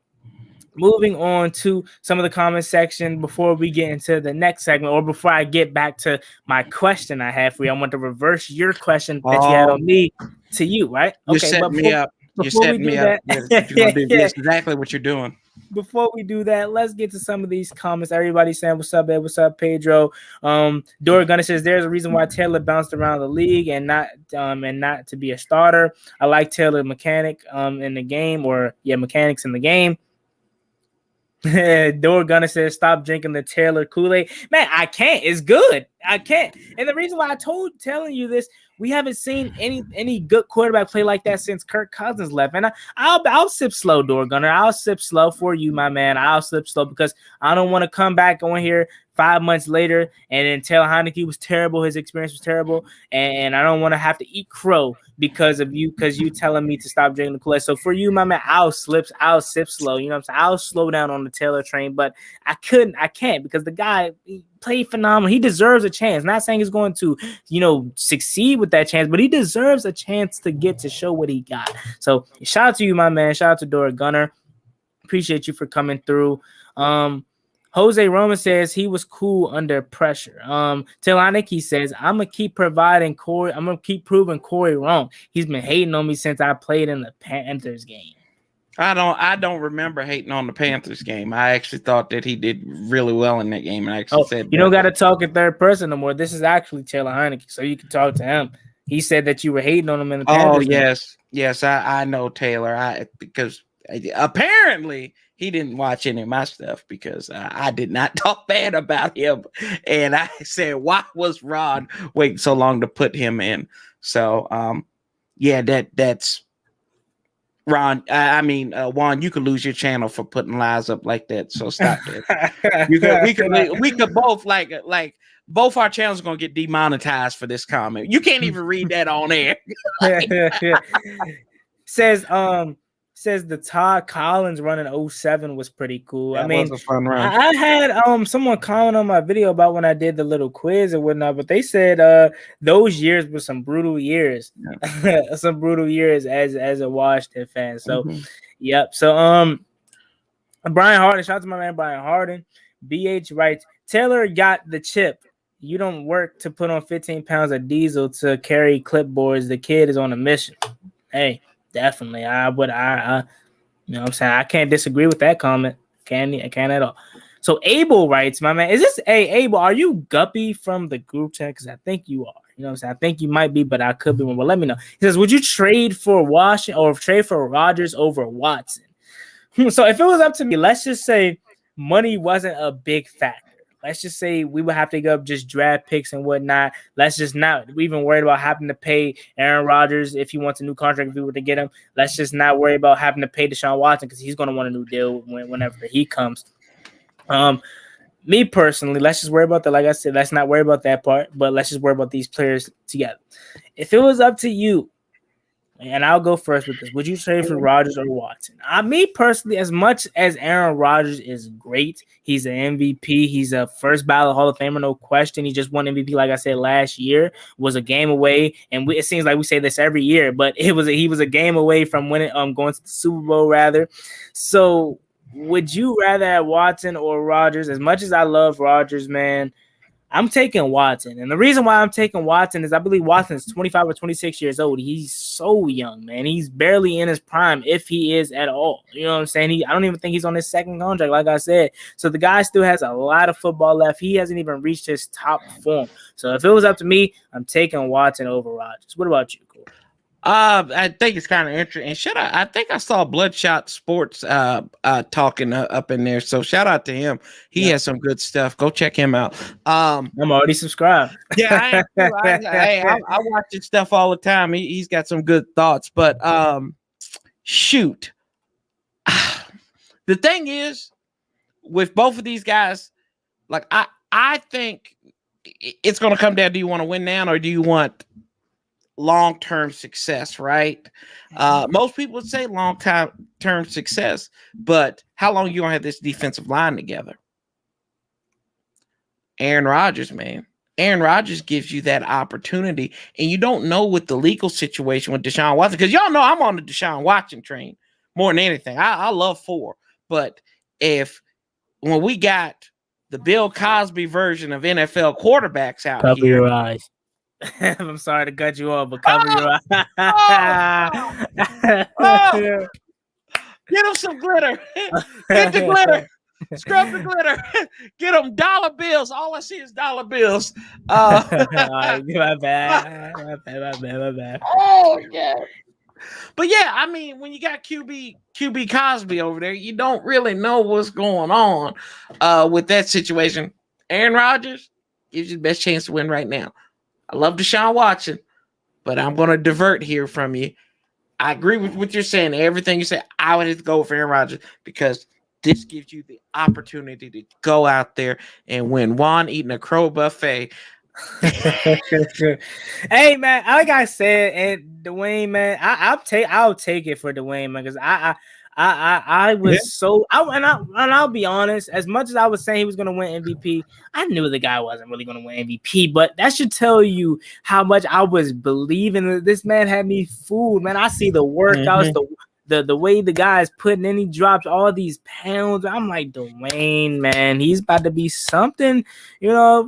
moving on to some of the comment section before we get into the next segment, or before I get back to my question I have for you, I want to reverse your question that you had on me to you, right? You set me up. You set me up. That's exactly what you're doing. Before we do that, let's get to some of these comments. Everybody saying, what's up, Ed? What's up, Pedro? Dora Gunner says, there's a reason why Taylor bounced around the league and not to be a starter. I like Taylor mechanics in the game. Dora Gunner says, stop drinking the Taylor Kool-Aid. Man, I can't. It's good. I can't. And the reason why I telling you this, we haven't seen any good quarterback play like that since Kirk Cousins left. And I'll sip slow, Dora Gunner. I'll sip slow for you, my man. I'll sip slow because I don't want to come back on here 5 months later, and then tell Heineke was terrible, his experience was terrible, and I don't want to have to eat crow because of you, because you telling me to stop drinking the Kool-Aid. So for you, my man, I'll sip slow. You know what I'm saying? I'll slow down on the Taylor train, but I can't because the guy played phenomenal. He deserves a chance. Not saying he's going to, succeed with that chance, but he deserves a chance to get to show what he got. So shout out to you, my man. Shout out to Dora Gunner. Appreciate you for coming through. Jose Roman says he was cool under pressure. Telaniki says, I'm gonna keep proving Corey wrong. He's been hating on me since I played in the Panthers game. I don't remember hating on the Panthers game. I actually thought that he did really well in that game. And I actually said you don't got to talk in third person no more. This is actually Taylor Heineke, so you can talk to him. He said that you were hating on him in the Panthers game. Yes, I know Taylor. Because apparently he didn't watch any of my stuff because I did not talk bad about him. And I said, why was Ron waiting so long to put him in? So, that's Ron. Juan, you could lose your channel for putting lies up like that. So stop that. We could both like both our channels are gonna get demonetized for this comment. You can't even read that on air. Says the Todd Collins running 07 was pretty cool. That was a fun run. I had someone comment on my video about when I did the little quiz and whatnot, but they said those years were some brutal years. Some brutal years as a Washington fan. So yep. So Brian Harden, shout out to my man Brian Harden. BH writes, Taylor got the chip. You don't work to put on 15 pounds of diesel to carry clipboards. The kid is on a mission. Hey. Definitely. I you know what I'm saying? I can't disagree with that comment. Can't at all. So Abel writes, my man, Abel, are you Guppy from the group chat? Because I think you are. You know what I'm saying? I think you might be, but I could be wrong. But let me know. He says, would you trade for Washington or trade for Rodgers over Watson? So if it was up to me, let's just say money wasn't a big factor. Let's just say we would have to give up just draft picks and whatnot. Let's just not even worried about having to pay Aaron Rodgers if he wants a new contract if we were to get him. Let's just not worry about having to pay Deshaun Watson because he's going to want a new deal whenever he comes. Me personally, let's just worry about that. Like I said, let's not worry about that part, but let's just worry about these players together. If it was up to you, and I'll go first with this, would you trade for Rodgers or Watson? Me personally, as much as Aaron Rodgers is great, he's an MVP. He's a first ballot Hall of Famer, no question. He just won MVP, like I said, last year. Was a game away, and it seems like we say this every year, but he was a game away from winning, going to the Super Bowl, rather. So, would you rather have Watson or Rodgers? As much as I love Rodgers, man, I'm taking Watson. And the reason why I'm taking Watson is I believe Watson is 25 or 26 years old. He's so young, man. He's barely in his prime, if he is at all. You know what I'm saying? I don't even think he's on his second contract, like I said. So the guy still has a lot of football left. He hasn't even reached his top form. So if it was up to me, I'm taking Watson over Rodgers. What about you, Cole? I think it's kind of interesting. I think I saw Bloodshot Sports talking up in there. So shout out to him. He has some good stuff. Go check him out. I'm already subscribed. Yeah, I watch his stuff all the time. He's got some good thoughts. But shoot, the thing is, with both of these guys, like I think it's going to come down. Do you want to win now, or do you want long-term success, right? Most people would say long-term success, but how long you gonna have this defensive line together? Aaron Rodgers, man. Aaron Rodgers gives you that opportunity, and you don't know with the legal situation with Deshaun Watson, because y'all know I'm on the Deshaun Watson train more than anything. I love four, but when we got the Bill Cosby version of NFL quarterbacks out cover here, your eyes. I'm sorry to cut you off, but cover your eyes. Get him some glitter. Get the glitter. Scrub the glitter. Get them dollar bills. All I see is dollar bills. My bad. My bad. Oh, yeah. But yeah, I mean, when you got QB Cosby over there, you don't really know what's going on with that situation. Aaron Rodgers gives you the best chance to win right now. I love Deshaun Watson, but I'm going to divert here from you. I agree with what you're saying. Everything you say, I would have to go for Aaron Rodgers because this gives you the opportunity to go out there and win. Juan eating a crow buffet. Hey man, like I said, and Dwayne, man, I'll take it for Dwayne, man, because I was so and I'll be honest, as much as I was saying he was gonna win MVP, I knew the guy wasn't really gonna win MVP, but that should tell you how much I was believing that this man had me fooled, man. I see the workouts, the way the guy is putting in, he drops all these pounds. I'm like, Dwayne, man, he's about to be something,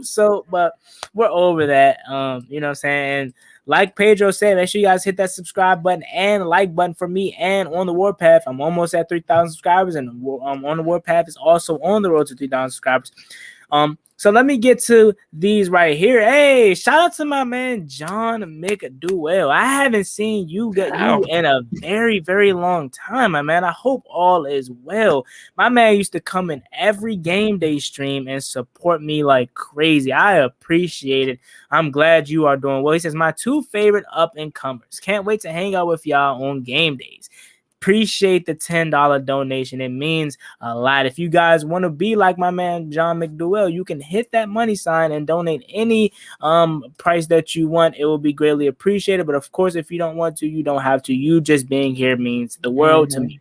so but we're over that. You know what I'm saying? Like Pedro said, make sure you guys hit that subscribe button and like button for me and on the warpath. I'm almost at 3,000 subscribers, and on the warpath is also on the road to 3,000 subscribers. So let me get to these right here. Hey, shout out to my man John McDowell. I haven't seen you in a very, very long time, my man. I hope all is well. My man used to come in every game day stream and support me like crazy. I appreciate it. I'm glad you are doing well. He says, my 2 favorite up-and-comers. Can't wait to hang out with y'all on game days. Appreciate the $10 donation. It means a lot. If you guys want to be like my man John McDowell, you can hit that money sign and donate any price that you want. It will be greatly appreciated. But of course, if you don't want to, you don't have to. You just being here means the world to me.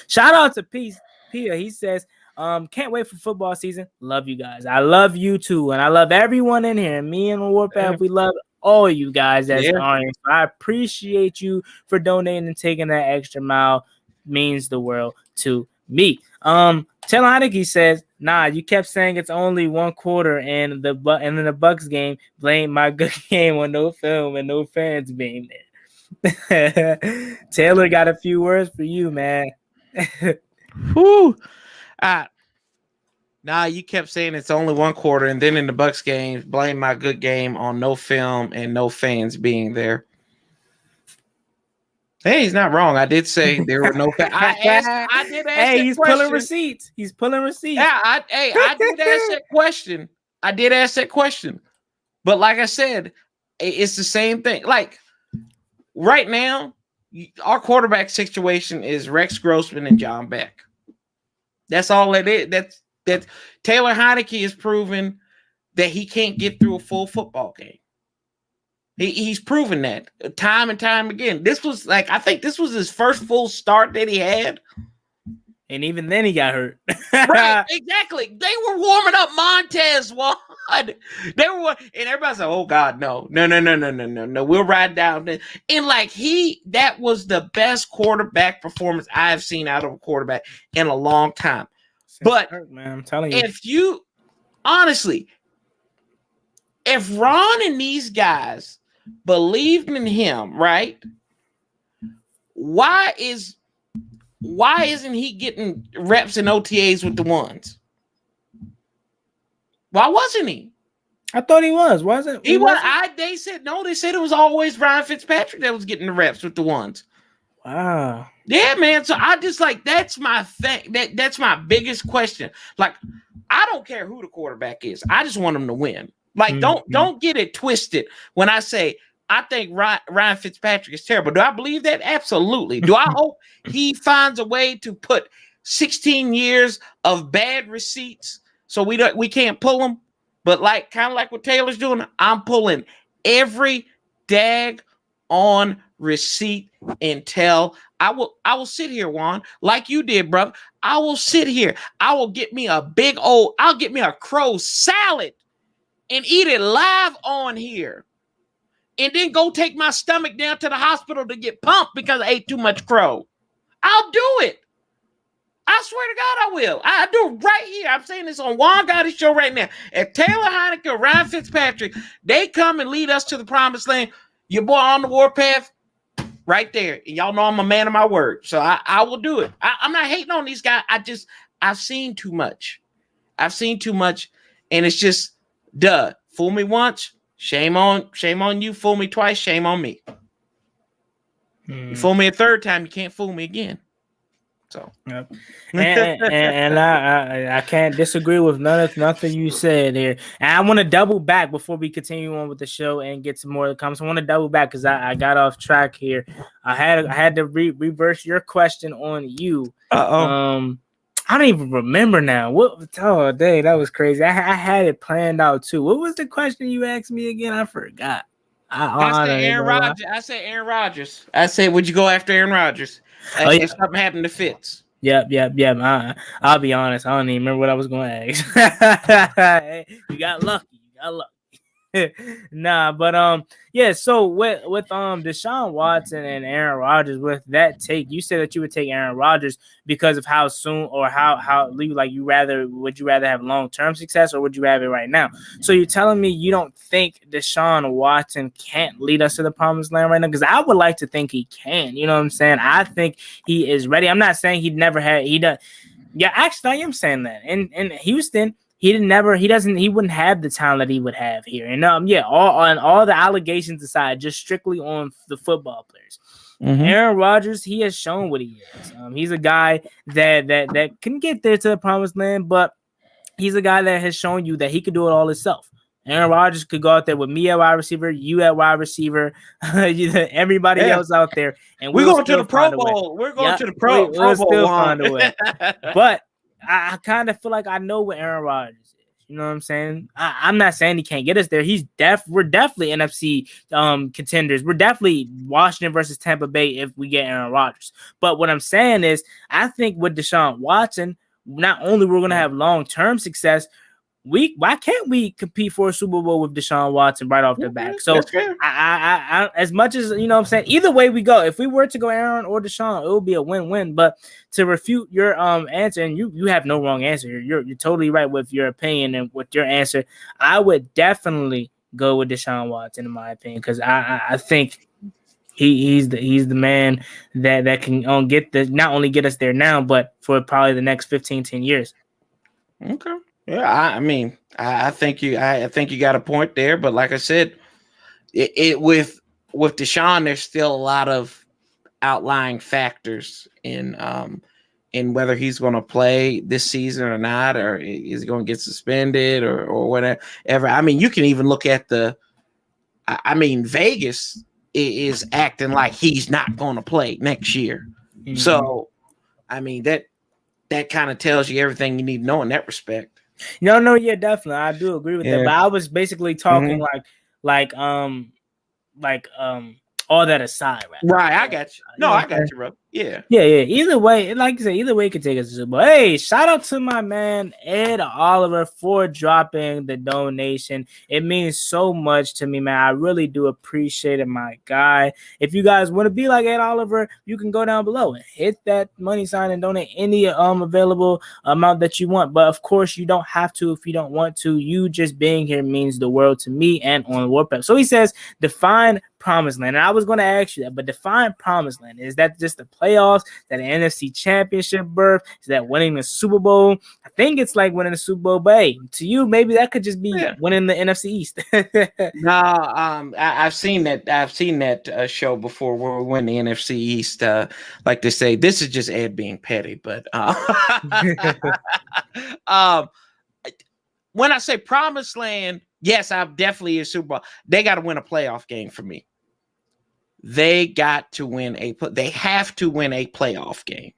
Shout out to Peter. He says, can't wait for football season. Love you guys. I love you too. And I love everyone in here. Me and Warpath, we love all you guys that's on it. So I appreciate you for donating and taking that extra mile. Means the world to me. Taylor Heineke says, nah, you kept saying it's only 1 quarter and in the Bucks game, blame my good game on no film and no fans being there. Taylor got a few words for you, man. Whoo. Nah, you kept saying it's only 1 quarter, and then in the Bucks game, blame my good game on no film and no fans being there. Hey, he's not wrong. I did say there were no fans. I did ask hey, that he's question. Pulling receipts. He's pulling receipts. Yeah, I did ask that question. I did ask that question. But like I said, it's the same thing. Like right now, our quarterback situation is Rex Grossman and John Beck. That's all it is. That Taylor Heineke has proven that he can't get through a full football game. He's proven that time and time again. I think this was his first full start that he had. And even then he got hurt. Right, exactly. They were warming up Montez Ward. They were, and everybody's like, oh God, no. We'll ride down. And that was the best quarterback performance I have seen out of a quarterback in a long time. But man, I'm telling you, if Ron and these guys believed in him, right? Why isn't he getting reps and OTAs with the ones? Why wasn't he? I thought he was. Wasn't he? They said no. They said it was always Ryan Fitzpatrick that was getting the reps with the ones. Wow. Yeah, man. So I just that's my thing. That's my biggest question. Like, I don't care who the quarterback is. I just want him to win. Like, don't get it twisted when I say I think Ryan Fitzpatrick is terrible. Do I believe that? Absolutely. Do I hope he finds a way to put 16 years of bad receipts so we can't pull them? But kind of like what Taylor's doing, I'm pulling every dag on receipt until I will sit here, Juan, like you did, brother. I will sit here. I'll get me a crow salad and eat it live on here. And then go take my stomach down to the hospital to get pumped because I ate too much crow. I'll do it. I swear to God I will. I do right here. I'm saying this on Juan Gotti's show right now. If Taylor Heineke or Ryan Fitzpatrick, they come and lead us to the promised land, your boy on the warpath, right there. And y'all know I'm a man of my word. So I will do it. I'm not hating on these guys. I've seen too much. And it's just, fool me once. Shame on you. Fool me twice. Shame on me. You fool me a third time, you can't fool me again. So, yep. and I can't disagree with nothing you said here. And I want to double back before we continue on with the show and get some more comments. I want to double back because I got off track here. I had to reverse your question on you. I don't even remember now. What? Oh, dang, that was crazy. I had it planned out too. What was the question you asked me again? I forgot. I said don't even Aaron know why. Rodgers. I said Aaron Rodgers. I said, would you go after Aaron Rodgers Oh yeah, if something happened to Fitz? yep. I'll be honest. I don't even remember what I was going to ask. You got lucky. You got lucky. Nah, but yeah. So with Deshaun Watson and Aaron Rodgers, with that take, you said that you would take Aaron Rodgers because of how soon or how like would you rather have long term success or would you have it right now? So you're telling me you don't think Deshaun Watson can't lead us to the promised land right now? Because I would like to think he can. You know what I'm saying? I think he is ready. I'm not saying he'd never had he does. Yeah, actually, I am saying that. In Houston, he wouldn't have the talent that he would have here. And yeah, all the allegations aside, just strictly on the football players. Mm-hmm. Aaron Rodgers, he has shown what he is. He's a guy that can get there to the promised land, but he's a guy that has shown you that he could do it all himself. Aaron Rodgers could go out there with me at wide receiver, you at wide receiver, everybody else out there, and we're going to the Pro Bowl. We're going to the Pro Bowl. Still find a way. But I kind of feel like I know what Aaron Rodgers is. You know what I'm saying? I'm not saying he can't get us there. We're definitely NFC contenders. We're definitely Washington versus Tampa Bay if we get Aaron Rodgers. But what I'm saying is, I think with Deshaun Watson, not only we're going to have long-term success, why can't we compete for a Super Bowl with Deshaun Watson right off the bat? So I as much as you know what I'm saying, either way we go, if we were to go Aaron or Deshaun, it would be a win-win. But to refute your answer, and you have no wrong answer, you're totally right with your opinion and with your answer. I would definitely go with Deshaun Watson in my opinion, because I think he's the man that can not only get us there now, but for probably the next 10 years. Okay. Yeah, I mean, I think you got a point there, but like I said, it with Deshaun, there's still a lot of outlying factors in whether he's going to play this season or not, or is he going to get suspended or whatever. I mean, you can even look at Vegas is acting like he's not going to play next year. Mm-hmm. So, I mean, that kind of tells you everything you need to know in that respect. No, yeah, definitely. I do agree with that. But I was basically talking like all that aside, right? I got you. No, I got you, bro. Yeah. Either way, like you said, either way could take us to the Super Bowl. Hey, shout out to my man Ed Oliver for dropping the donation. It means so much to me, man. I really do appreciate it, my guy. If you guys want to be like Ed Oliver, you can go down below and hit that money sign and donate any available amount that you want. But of course, you don't have to if you don't want to. You just being here means the world to me and on Warpath. So he says, define promised land. And I was going to ask you that, but define promised land. Is that just the playoffs, that an NFC championship berth? Is that winning the Super Bowl? I think it's like winning the Super Bowl, but hey, to you, maybe that could just be winning the NFC East. No, I've seen that show before where we win the NFC East. Like they say, this is just Ed being petty, but when I say promised land, yes, I'm definitely a Super Bowl. They got to win a playoff game for me. They got to win they have to win a playoff game.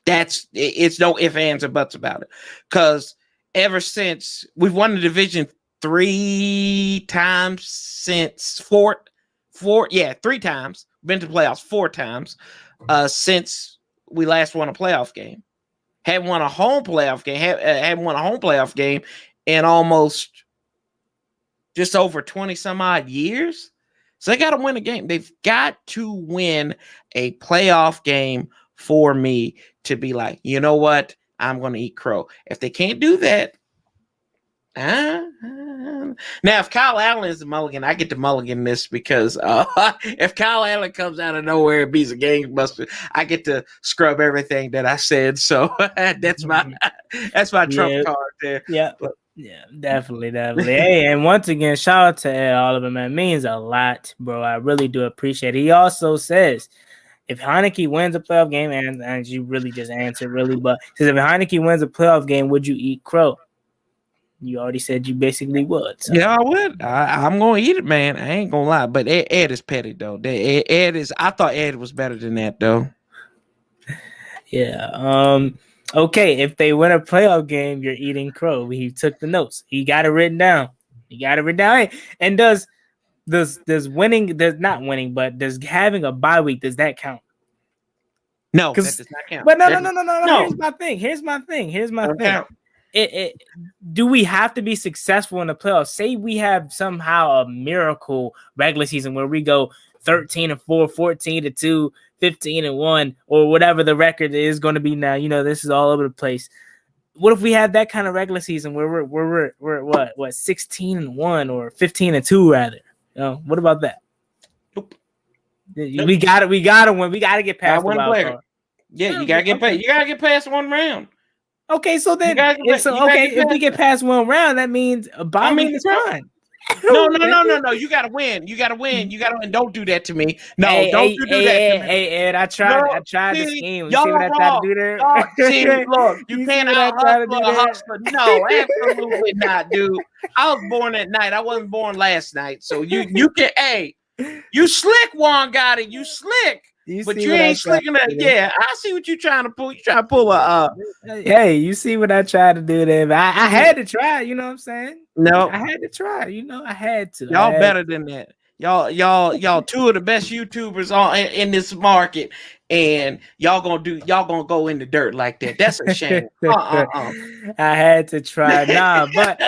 It's no ifs, ands, or buts about it. Because ever since we've won the division 3 times since 3 times, been to the playoffs 4 times since we last won a playoff game. Hadn't won a home playoff game. Hadn't won a home playoff game in almost just over 20 some odd years. So they got to win a game. They've got to win a playoff game for me to be like, you know what? I'm going to eat crow. If they can't do that, now if Kyle Allen is the mulligan, I get to mulligan this because if Kyle Allen comes out of nowhere and beats a gangbusters, I get to scrub everything that I said. So that's my trump card there. Yeah. Yeah, definitely. Hey, and once again, shout out to Ed Oliver, man. It means a lot, bro. I really do appreciate it. He also says, if Heineke wins a playoff game, and you really just answered, really, but says if Heineke wins a playoff game, would you eat crow? You already said you basically would. So. Yeah, I would. I'm going to eat it, man. I ain't going to lie. But Ed is petty, though. I thought Ed was better than that, though. Yeah. Okay, if they win a playoff game, you're eating crow. He took the notes. He got it written down. He got it written down. Hey, and does winning, does not winning, but does having a bye week, does that count? No, that does not count. But no, That no, no, no, no, no. no, Here's my thing. Here's my thing. Here's my don't thing. count. Do we have to be successful in the playoffs? Say we have somehow a miracle regular season where we go 13-4, 14-2, 15-1, or whatever the record is going to be now. You know, this is all over the place. What if we have that kind of regular season where we're what 16-1 or 15-2 rather? You know, what about that? Nope. We got it. We got to win. We got to get past the wild card. Yeah, you gotta get past. You gotta get past one round. Okay, so then if we get past one round, that means a bye week is fine. No. You gotta win. You gotta win. Don't do that to me. No, don't do that to me. Hey, Ed, I tried the scheme. You see what I tried to do there? Look, you can't out-hustle a hustler. No, absolutely not, dude. I was born at night. I wasn't born last night. So you can, hey, you slick, Juan got it. You slick. But you ain't slicking that. Yeah, I see what you're trying to pull. You trying to pull a. Hey, you see what I tried to do there? I had to try. You know what I'm saying? No, I had to try. You know, I had to. Y'all better than that. Y'all two of the best YouTubers in this market, and y'all gonna go in the dirt like that. That's a shame. I had to try. Nah, but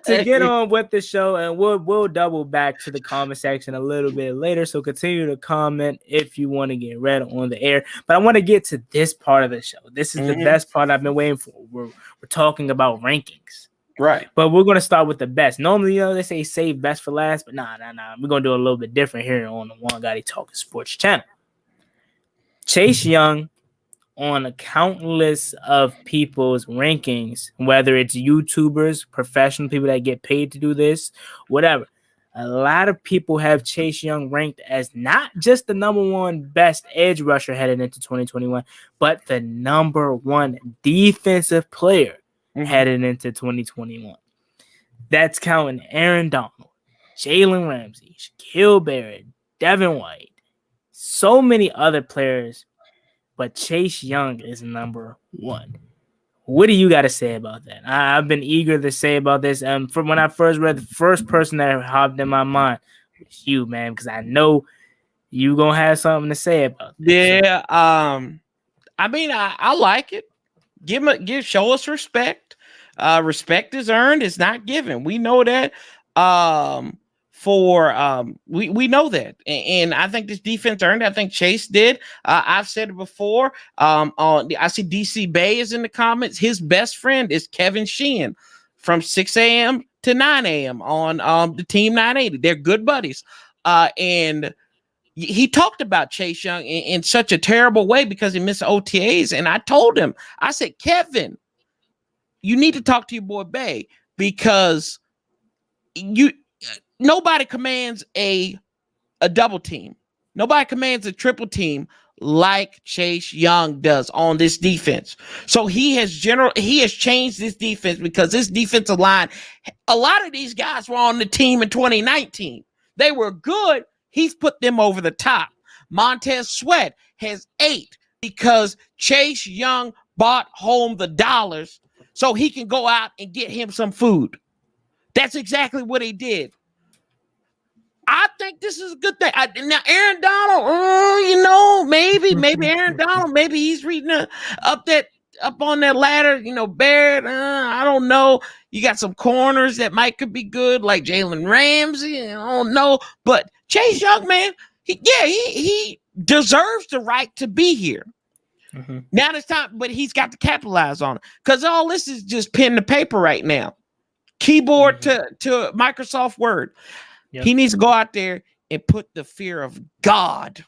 to get on with the show, and we'll double back to the comment section a little bit later. So continue to comment if you want to get read on the air. But I want to get to this part of the show. This is the best part I've been waiting for. We're talking about rankings. Right. But we're going to start with the best. Normally, they say save best for last, but nah. We're going to do a little bit different here on the One Gotti Talking Sports channel. Chase Young on a countless of people's rankings, whether it's YouTubers, professional people that get paid to do this, whatever. A lot of people have Chase Young ranked as not just the number one best edge rusher headed into 2021, but the number one defensive player headed into 2021. That's counting Aaron Donald, Jalen Ramsey, Shaquille Barrett, Devin White, so many other players, but Chase Young is number one. What do you got to say about that? I've been eager to say about this. From when I first read, the first person that hopped in my mind was you, man, because I know you gonna have something to say about this. Yeah. So. I mean, I like it. Show us respect. Respect is earned, it's not given. We know that. We know that, and I think this defense earned it. I think Chase did. I've said it before. I see DC Bay is in the comments. His best friend is Kevin Sheehan from 6 a.m. to 9 a.m. on the Team 980. They're good buddies. And he talked about Chase Young in such a terrible way because he missed OTAs. And I told him, I said, Kevin, you need to talk to your boy Bay because nobody commands a double team. Nobody commands a triple team like Chase Young does on this defense. So he has changed this defense because this defensive line, a lot of these guys were on the team in 2019. They were good. He's put them over the top. Montez Sweat has 8 because Chase Young bought home the dollars so he can go out and get him some food. That's exactly what he did. I think this is a good thing. Now, Aaron Donald, maybe Aaron Donald, maybe he's reading up on that ladder, Barrett. I don't know. You got some corners that could be good, like Jalen Ramsey. I don't know. But Chase Young, man, he deserves the right to be here. Mm-hmm. Now it's time, but he's got to capitalize on it because all this is just pen to paper right now. Keyboard to Microsoft Word. Yep. He needs to go out there and put the fear of God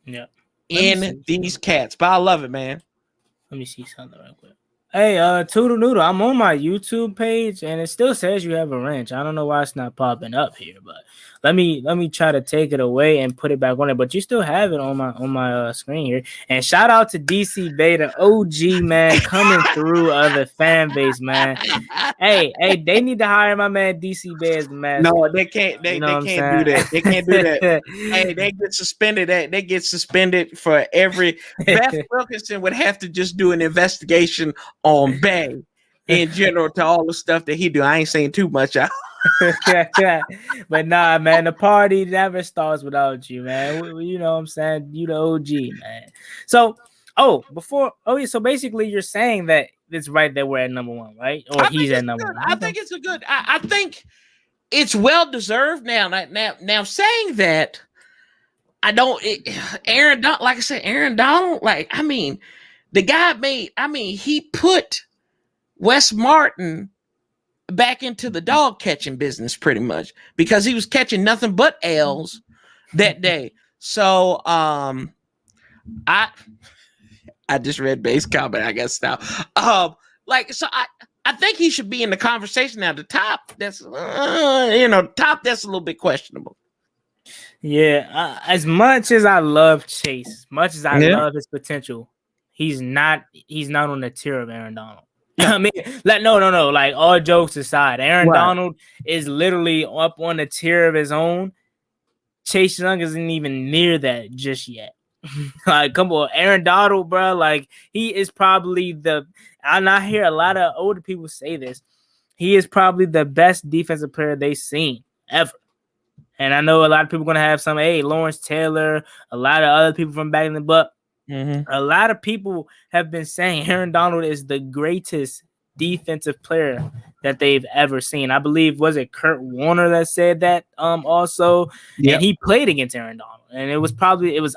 in these cats. But I love it, man. Let me see something real quick. Hey, Toodle Noodle, I'm on my YouTube page and it still says you have a wrench. I don't know why it's not popping up here, but Let me try to take it away and put it back on it. But you still have it on my screen here. And shout out to DC Beta, OG man, coming through other fan base, man. Hey, they need to hire my man DC Bay as the mascot. No, they can't. They can't do that. They can't do that. Hey, they get suspended. They get suspended for every. Beth Wilkinson would have to just do an investigation on Bay in general to all the stuff that he do. I ain't saying too much. But nah, man, the party never starts without you, man. You know what I'm saying? You the OG, man. So, so basically you're saying that it's right that we're at number one, right? Or he's at number one. I think it's a good. I think it's well deserved. Now, saying that, I don't. Aaron, like I said, Aaron Donald. Like, I mean, the guy made. I mean, he put Wes Martin back into the dog catching business pretty much because he was catching nothing but L's that day. So I just read Bay's comment, I guess now. I think he should be in the conversation now. The top that's that's a little bit questionable. Yeah, as much as I love Chase, as much as I love his potential, he's not on the tier of Aaron Donald. I mean, no. Like, all jokes aside, Aaron Donald is literally up on a tier of his own. Chase Young isn't even near that just yet. Like, come on, Aaron Donald, bro. Like, he is probably and I hear a lot of older people say this. He is probably the best defensive player they've seen ever. And I know a lot of people are gonna have Lawrence Taylor, a lot of other people from back in the buck. Mm-hmm. A lot of people have been saying Aaron Donald is the greatest defensive player that they've ever seen. I believe, was it Kurt Warner that said that also? Yep. And he played against Aaron Donald. And it was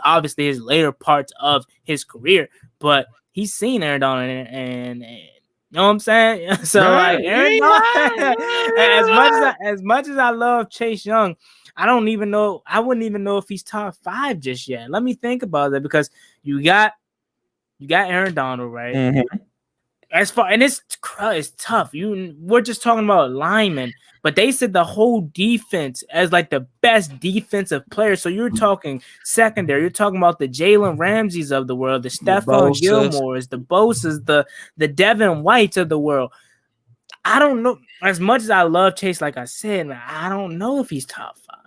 obviously his later parts of his career, but he's seen Aaron Donald and you know what I'm saying? So like Aaron Donald, as much as I love Chase Young, I wouldn't even know if he's top 5 just yet. Let me think about that, because you got Aaron Donald, right? Mm-hmm. And it's tough. We're just talking about linemen, but they said the whole defense as like the best defensive player. So you're talking secondary. You're talking about the Jalen Ramseys of the world, the Stephon Gilmores, the Bosa's, the Devin Whites of the world. I don't know. As much as I love Chase, like I said, man, I don't know if he's top 5.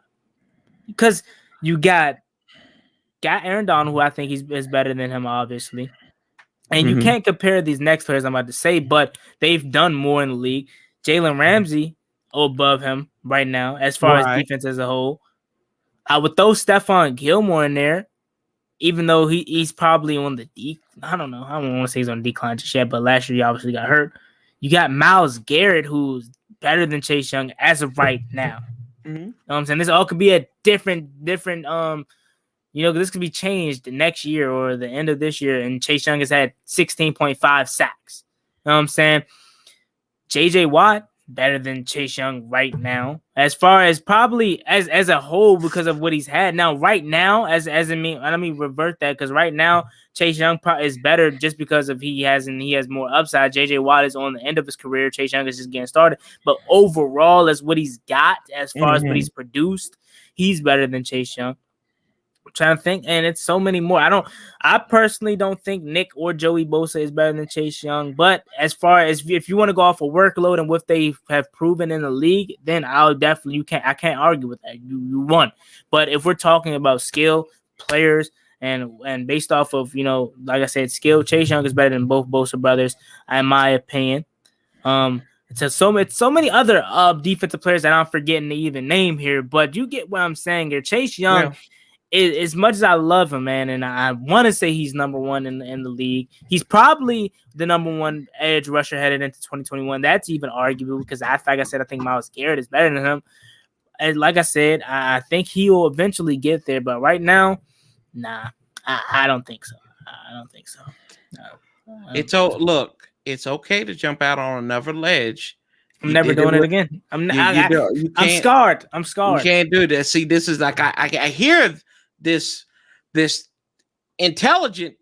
Because you got Aaron Donald, who I think is better than him, obviously. And you can't compare these next players I'm about to say, but they've done more in the league. Jalen Ramsey above him right now as far as defense as a whole. I would throw Stephon Gilmore in there, even though he's probably on the I don't know. I don't want to say he's on decline just yet, but last year he obviously got hurt. You got Myles Garrett, who's better than Chase Young as of right now. Mm-hmm. You know what I'm saying? This all could be a different this could be changed next year or the end of this year, and Chase Young has had 16.5 sacks. You know what I'm saying? JJ Watt, better than Chase Young right now, as far as probably as a whole, because of what he's had. Now, right now, let me revert that, because right now Chase Young is better just because of he has more upside. JJ Watt is on the end of his career. Chase Young is just getting started. But overall, as what he's got, as far as what he's produced, he's better than Chase Young. I'm trying to think, and it's so many more. I personally don't think Nick or Joey Bosa is better than Chase Young. But as far as if you want to go off of workload and what they have proven in the league, then I can't argue with that. You won. But if we're talking about skill, players, and based off of, like I said, skill, Chase Young is better than both Bosa brothers, in my opinion. It's so many other defensive players that I'm forgetting to even name here, but you get what I'm saying here. Chase Young, as much as I love him, man, and I want to say he's number one in the league, he's probably the number one edge rusher headed into 2021. That's even arguable because, like I said, I think Myles Garrett is better than him. And like I said, I think he will eventually get there, but right now, nah, I don't think so. I don't think so. No. Look, it's okay to jump out on another ledge. I'm never doing it again. I'm scarred. You can't do that. See, this is like I hear this intelligent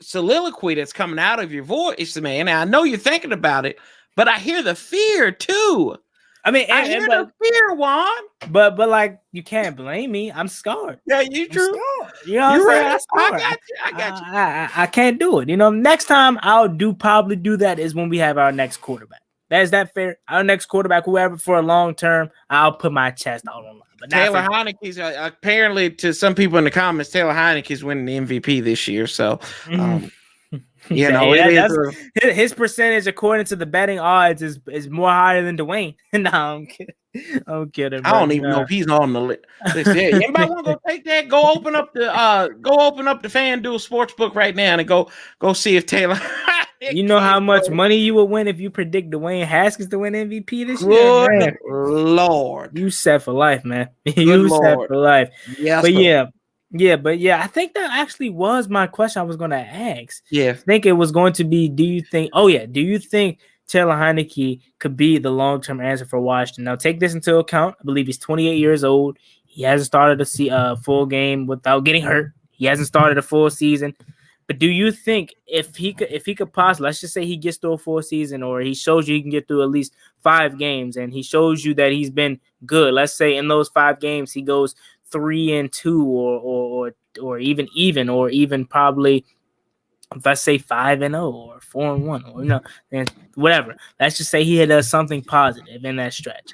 soliloquy that's coming out of your voice, man. And I know you're thinking about it, but I hear the fear too. I mean, I hear the fear, Juan. But like, you can't blame me. I'm scarred. Yeah, you true. Scarred. You know what You're I'm saying? right. I got you. I got you. I can't do it. You know, next time I'll probably do that is when we have our next quarterback. Is that fair? Our next quarterback, whoever for a long term, I'll put my chest out on line. But Taylor Heineke's apparently, to some people in the comments, Taylor Heineke's winning the MVP this year. So, you know, his percentage according to the betting odds is more higher than Dwayne. No, I'm kidding. I'm kidding. I don't even know if he's on the list. Anybody want to go take that? Go open up the FanDuel Sportsbook right now and go see if Taylor. You know how much money you would win if you predict Dwayne Haskins to win MVP this year? Good Lord, you set for life, man. You set for life. Yes, but yeah, I think that actually was my question I was going to ask. Yeah, I think it was going to be, do you think Taylor Heineke could be the long-term answer for Washington? Now, take this into account. I believe he's 28 years old. He hasn't started a full game without getting hurt. He hasn't started a full season. But do you think if he could possibly, let's just say he gets through a full season, or he shows you he can get through at least 5 games, and he shows you that he's been good. Let's say in those 5 games he goes 3-2, or even probably, let's say 5-0 or 4-1, or and whatever. Let's just say he does something positive in that stretch.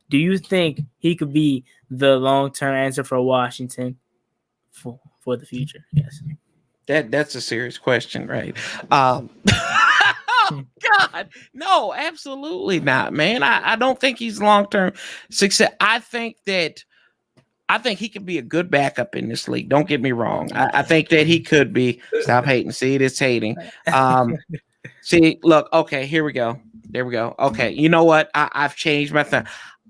Do you think he could be the long-term answer for Washington for the future? Yes. That's a serious question, right? Oh, God, no, absolutely not, man. I don't think he's long-term success. I think he could be a good backup in this league. Don't get me wrong. I think that he could be. Stop hating. See, it's hating. See, look. Okay, here we go. There we go. Okay, you know what? I've changed my thing.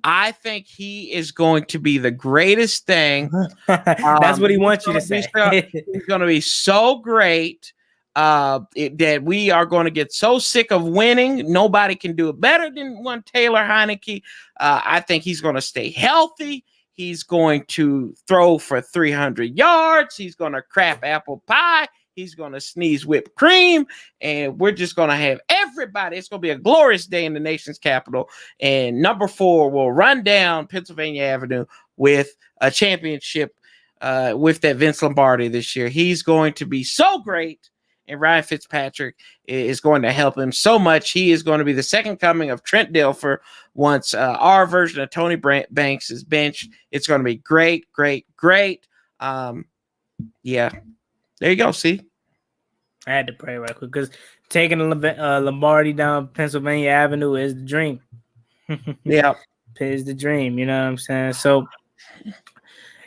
I think he is going to be the greatest thing. That's what he wants you to say. He's going to be so great that we are going to get so sick of winning. Nobody can do it better than one Taylor Heineke. I think he's going to stay healthy. He's going to throw for 300 yards. He's going to crap apple pie. He's going to sneeze whipped cream, and we're just going to have everybody. It's going to be a glorious day in the nation's capital. And number 4 will run down Pennsylvania Avenue with a championship with that Vince Lombardi this year. He's going to be so great, and Ryan Fitzpatrick is going to help him so much. He is going to be the second coming of Trent Dilfer once our version of Tony Banks is benched. It's going to be great, great, great. Yeah. There you go. See, I had to pray right quick because taking Lombardi down Pennsylvania Avenue is the dream. Yeah, is the dream. You know what I'm saying? So,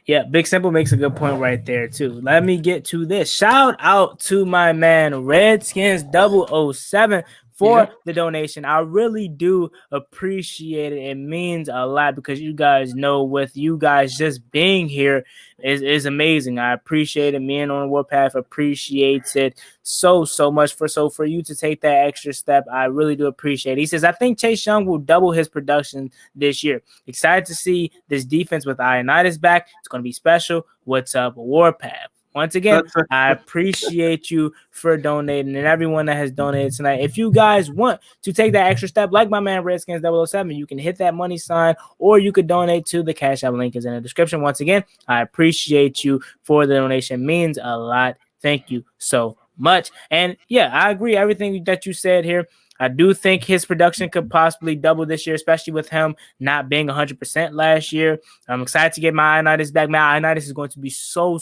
yeah, Big Simple makes a good point right there too. Let me get to this. Shout out to my man Redskins 007 for the donation. I really do appreciate it. It means a lot because you guys know, with you guys just being here is amazing. I appreciate it. Me and On the Warpath appreciates it so much. For you to take that extra step, I really do appreciate it. He says, I think Chase Young will double his production this year. Excited to see this defense with Ioannidis back. It's going to be special. What's up, Warpath? Once again, I appreciate you for donating, and everyone that has donated tonight. If you guys want to take that extra step, like my man Redskins 007, you can hit that money sign, or you could donate to the Cash App link is in the description. Once again, I appreciate you for the donation. It means a lot. Thank you so much. And yeah, I agree everything that you said here. I do think his production could possibly double this year, especially with him not being 100% last year. I'm excited to get my Ioannidis back. My Ioannidis is going to be so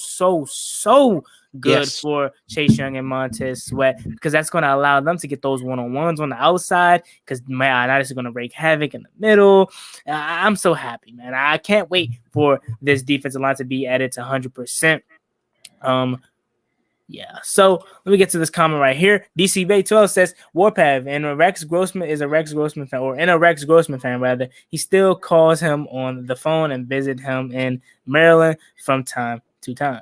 good for Chase Young and Montez Sweat, because that's going to allow them to get those one-on-ones on the outside, because my Ioannidis is going to wreak havoc in the middle. I'm so happy, man. I can't wait for this defensive line to be added to 100%. Yeah, so let me get to this comment right here. DC Bay 12 says, Warpath and Rex Grossman is a Rex Grossman fan, or in a Rex Grossman fan rather. He still calls him on the phone and visit him in Maryland from time to time.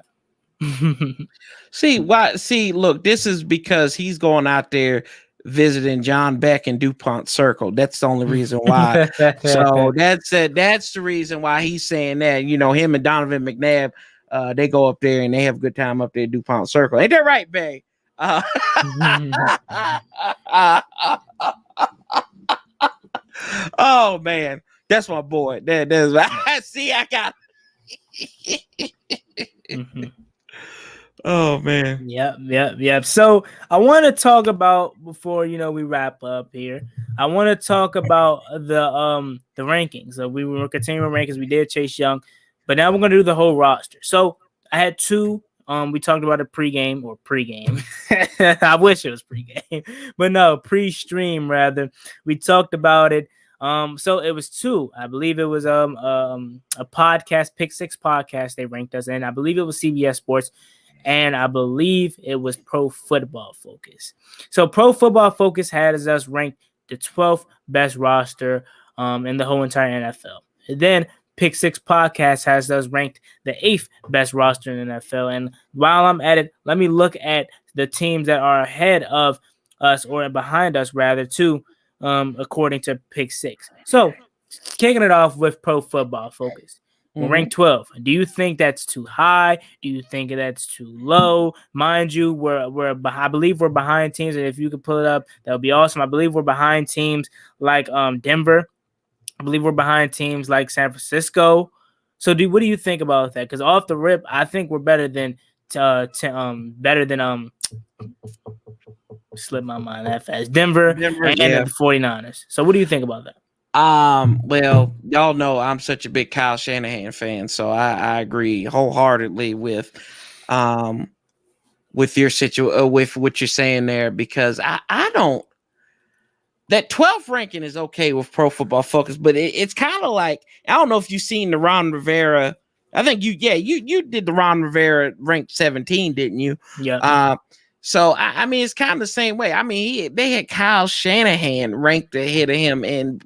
See, look, this is because he's going out there visiting John Beck and DuPont Circle. That's the only reason why. So that's the reason why he's saying that. You know, him and Donovan McNabb, they go up there and they have a good time up there at DuPont Circle. Ain't that right, Bay? Oh, man. That's my boy. That's see, I got. Mm-hmm. Oh man. Yep. So I want to talk about before we wrap up here. I want to talk about the rankings. So we were continuing rankings. We did Chase Young, but now we're gonna do the whole roster. So I had two. We talked about a pregame. I wish it was pregame, but no, pre-stream rather. We talked about it. So it was two. I believe it was a podcast, Pick Six podcast. They ranked us, and I believe it was CBS Sports, and I believe it was Pro Football Focus. So Pro Football Focus had us ranked the 12th best roster in the whole entire NFL. And then Pick Six Podcast has us ranked the 8th best roster in the NFL. And while I'm at it, let me look at the teams that are ahead of us, or behind us rather, too, according to Pick Six. So kicking it off with Pro Football Focus. We're ranked 12. Do you think that's too high? Do you think that's too low? Mind you, I believe we're behind teams, and if you could pull it up, that would be awesome. I believe we're behind teams like Denver. I believe we're behind teams like San Francisco. So, what do you think about that? Because off the rip, I think we're better than slip my mind that fast. Denver and the 49ers. So, what do you think about that? Well, y'all know I'm such a big Kyle Shanahan fan, so I agree wholeheartedly with your with what you're saying there, because I don't. That 12th ranking is okay with Pro Football Focus, but it's kind of like, I don't know if you've seen the Ron Rivera. I think you did the Ron Rivera ranked 17, didn't you? Yeah. So I mean, it's kind of the same way. I mean, they had Kyle Shanahan ranked ahead of him, and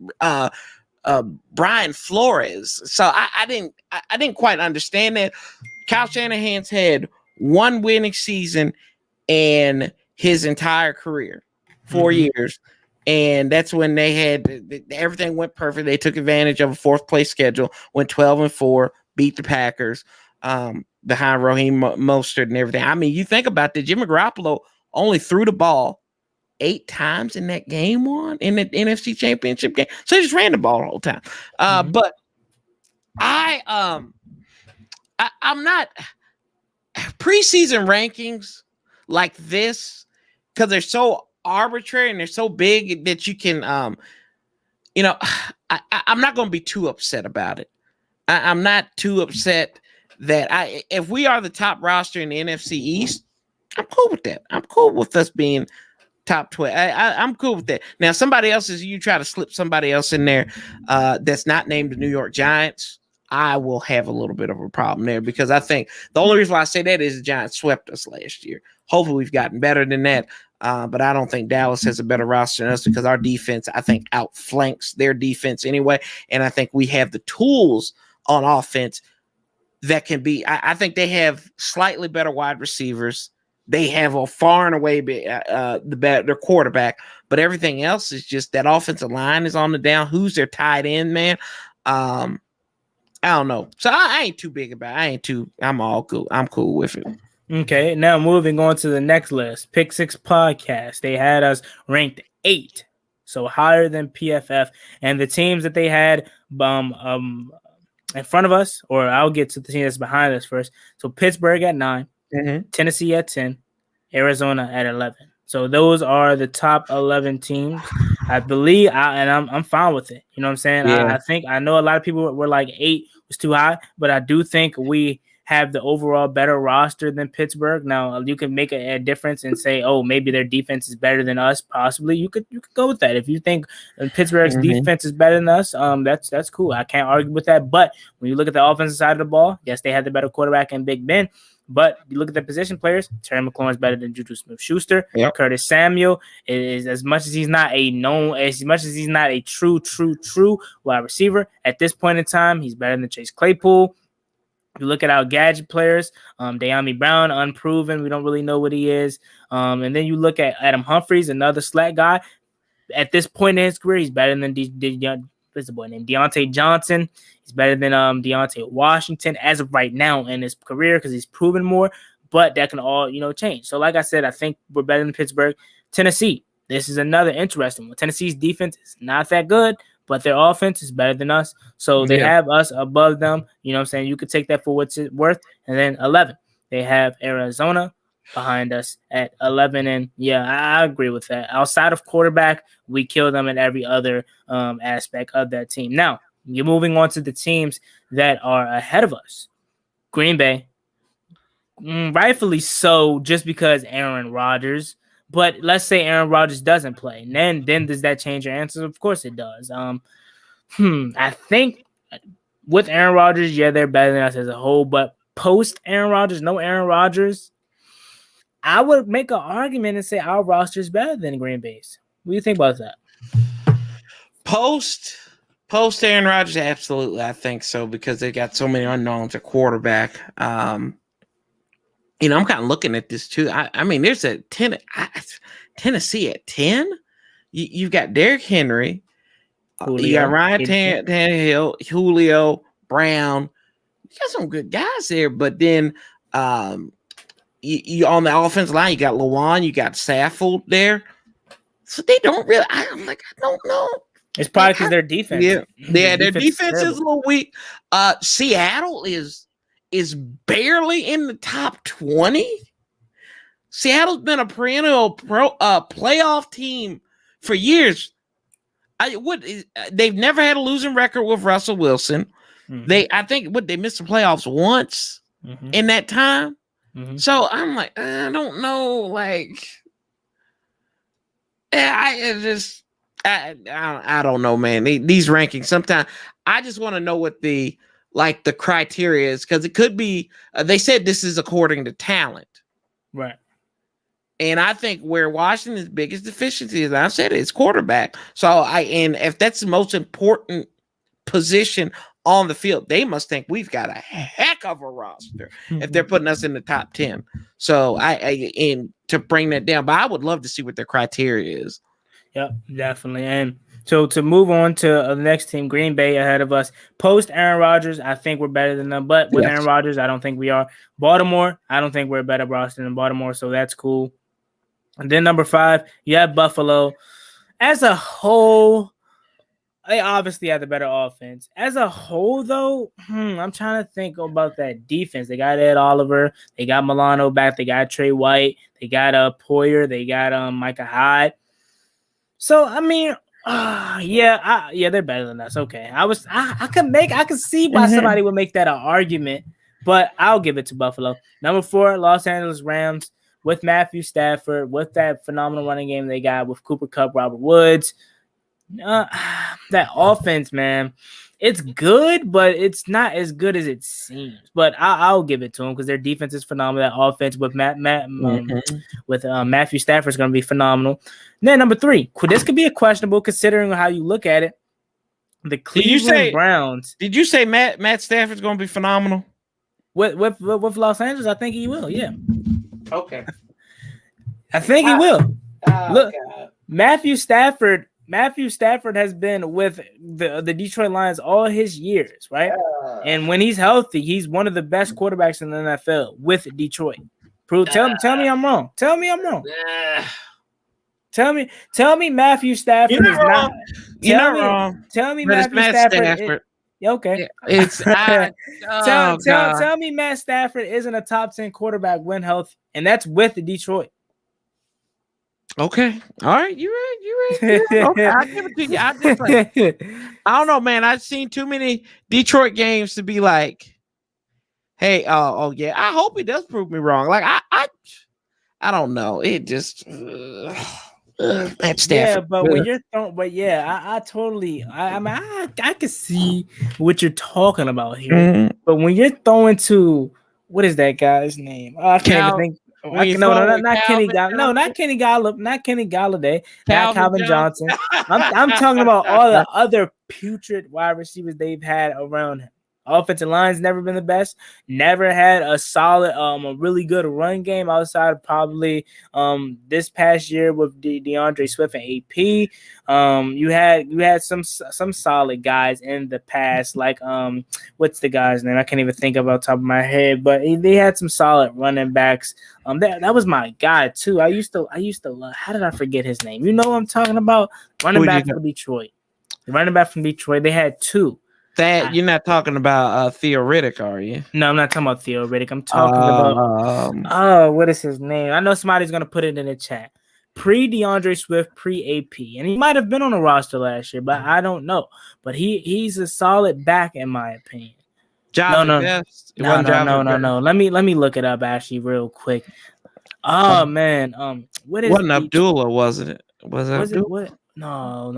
Brian Flores. So I didn't quite understand that. Kyle Shanahan's had one winning season in his entire career, 4 years. And that's when they had everything went perfect. They took advantage of a 4th place schedule, went 12-4, beat the Packers behind Raheem Mostert and everything. I mean, you think about that. Jimmy Garoppolo only threw the ball 8 times in that game one, in the NFC Championship game. So he just ran the ball the whole time. But I'm not preseason rankings like this, because they're so arbitrary and they're so big that you can I'm not going to be too upset about it. I'm not too upset that if we are the top roster in the NFC East, I'm cool with that. I'm cool with us being top 12. I'm cool with that. Now, somebody else you try to slip somebody else in there that's not named the New York Giants, I will have a little bit of a problem there, because I think the only reason why I say that is the Giants swept us last year. Hopefully we've gotten better than that. But I don't think Dallas has a better roster than us, because our defense, I think, outflanks their defense anyway. And I think we have the tools on offense that can be, I think they have slightly better wide receivers. They have a far and away their quarterback, but everything else is just that offensive line is on the down. Who's their tight end, man? I don't know. So I ain't too big about it. I'm all cool. I'm cool with it. Okay, now moving on to the next list, Pick Six Podcast. They had us ranked 8, so higher than PFF. And the teams that they had in front of us, or I'll get to the team that's behind us first. So Pittsburgh at 9, Tennessee at 10, Arizona at 11. So those are the top 11 teams, I believe, and I'm fine with it. You know what I'm saying? Yeah. I know a lot of people were like 8 was too high, but I do think we have the overall better roster than Pittsburgh. Now, you can make a difference and say, oh, maybe their defense is better than us. Possibly, you could go with that. If you think Pittsburgh's defense is better than us, that's cool. I can't argue with that. But when you look at the offensive side of the ball, yes, they had the better quarterback in Big Ben. But you look at the position players, Terry McLaurin is better than Juju Smith-Schuster. Yep. Curtis Samuel is, as much as he's not a true wide receiver, at this point in time, he's better than Chase Claypool. You look at our gadget players, De'Ami Brown, unproven. We don't really know what he is. And then you look at Adam Humphries, another slack guy. At this point in his career, he's better than what's the boy named Deontay Johnson. He's better than Deontay Washington as of right now in his career, because he's proven more. But that can all change. So like I said, I think we're better than Pittsburgh. Tennessee, this is another interesting one. Tennessee's defense is not that good, but their offense is better than us. So they have us above them. You know what I'm saying? You could take that for what's it worth. And then 11, they have Arizona behind us at 11. And yeah, I agree with that. Outside of quarterback, we kill them in every other aspect of that team. Now, you're moving on to the teams that are ahead of us. Green Bay, rightfully so, just because Aaron Rodgers. But let's say Aaron Rodgers doesn't play, and then does that change your answers? Of course it does. I think with Aaron Rodgers, yeah, they're better than us as a whole. But post Aaron Rodgers, no Aaron Rodgers, I would make an argument and say our roster is better than Green Bay's. What do you think about that? Post Aaron Rodgers, absolutely, I think so, because they got so many unknowns at quarterback. You know, I'm kind of looking at this too. I mean, there's a Tennessee at 10. You've got Derrick Henry, you got Ryan Tannehill, Julio, Brown. You got some good guys there, but then you on the offensive line, you got Lewan, you got Saffold there. So they don't really. I don't know. It's probably because their defense. Yeah, their defense is a little weak. Seattle is barely in the top 20. Seattle's been a perennial playoff team for years. They've never had a losing record with Russell Wilson. Mm-hmm. I think they missed the playoffs once in that time. Mm-hmm. So I'm like, I don't know, like, I don't know, man. These rankings, sometimes I just want to know what the criteria is, because it could be they said this is according to talent, right? And I think where Washington's biggest deficiency is, I said, it's quarterback. So and if that's the most important position on the field, they must think we've got a heck of a roster if they're putting us in the top 10. So and to bring that down, but I would love to see what their criteria is. Yep, definitely. And so to move on to the next team, Green Bay ahead of us. Post Aaron Rodgers, I think we're better than them. But with Aaron Rodgers, I don't think we are. Baltimore, I don't think we're a better roster than Baltimore, so that's cool. And then number 5, you have Buffalo. As a whole, they obviously have the better offense. As a whole, though, I'm trying to think about that defense. They got Ed Oliver. They got Milano back. They got Trey White. They got Poyer. They got Micah Hyde. So, I mean, they're better than us. Okay. I could see why somebody would make that an argument, but I'll give it to Buffalo. Number 4, Los Angeles Rams. With Matthew Stafford, with that phenomenal running game they got with Cooper Kupp, Robert Woods. That offense, man, it's good, but it's not as good as it seems. But I'll give it to them because their defense is phenomenal. That offense with Matthew Stafford is going to be phenomenal. And then number 3, this could be a questionable considering how you look at it. The Cleveland Browns. Did you say Matt Stafford's going to be phenomenal? With Los Angeles, I think he will, yeah. Okay. I think he will. Look, God. Matthew Stafford has been with the Detroit Lions all his years, right? And when he's healthy, he's one of the best quarterbacks in the NFL with Detroit. Tell me I'm wrong. Tell me I'm wrong. Tell me Matthew Stafford is not. You're not wrong. Tell me Matthew Stafford. Okay. Tell me Matt Stafford isn't a top 10 quarterback when healthy, and that's with Detroit. Okay. All right. You're right. Okay. I'll give it to you. I don't know, man. I've seen too many Detroit games to be like, hey, yeah. I hope he does prove me wrong. Like I don't know. It just Matt Stafford. Yeah, but when you're I can see what you're talking about here. Mm-hmm. But when you're throwing to what is that guy's name? I can't even think. Not Kenny Gallup, not Kenny Galladay, not Calvin Johnson. I'm talking about all the other putrid wide receivers they've had around him. Offensive line's never been the best. Never had a solid, a really good run game outside of probably this past year with DeAndre Swift and AP. You had some solid guys in the past, like what's the guy's name? I can't even think of off the top of my head, but they had some solid running backs. That was my guy too. I used to love. How did I forget his name? You know what I'm talking about? Running back for Detroit. The running back from Detroit. They had two. That you're not talking about Theoretic, are you? No, I'm not talking about Theo Riddick. I'm talking about what is his name? I know somebody's gonna put it in the chat. Pre DeAndre Swift, pre AP, and he might have been on the roster last year, but I don't know. But he's a solid back in my opinion. Javi Best. No. Let me look it up actually real quick. Oh man, what is wasn't Abdullah? Wasn't it? Was it what? No.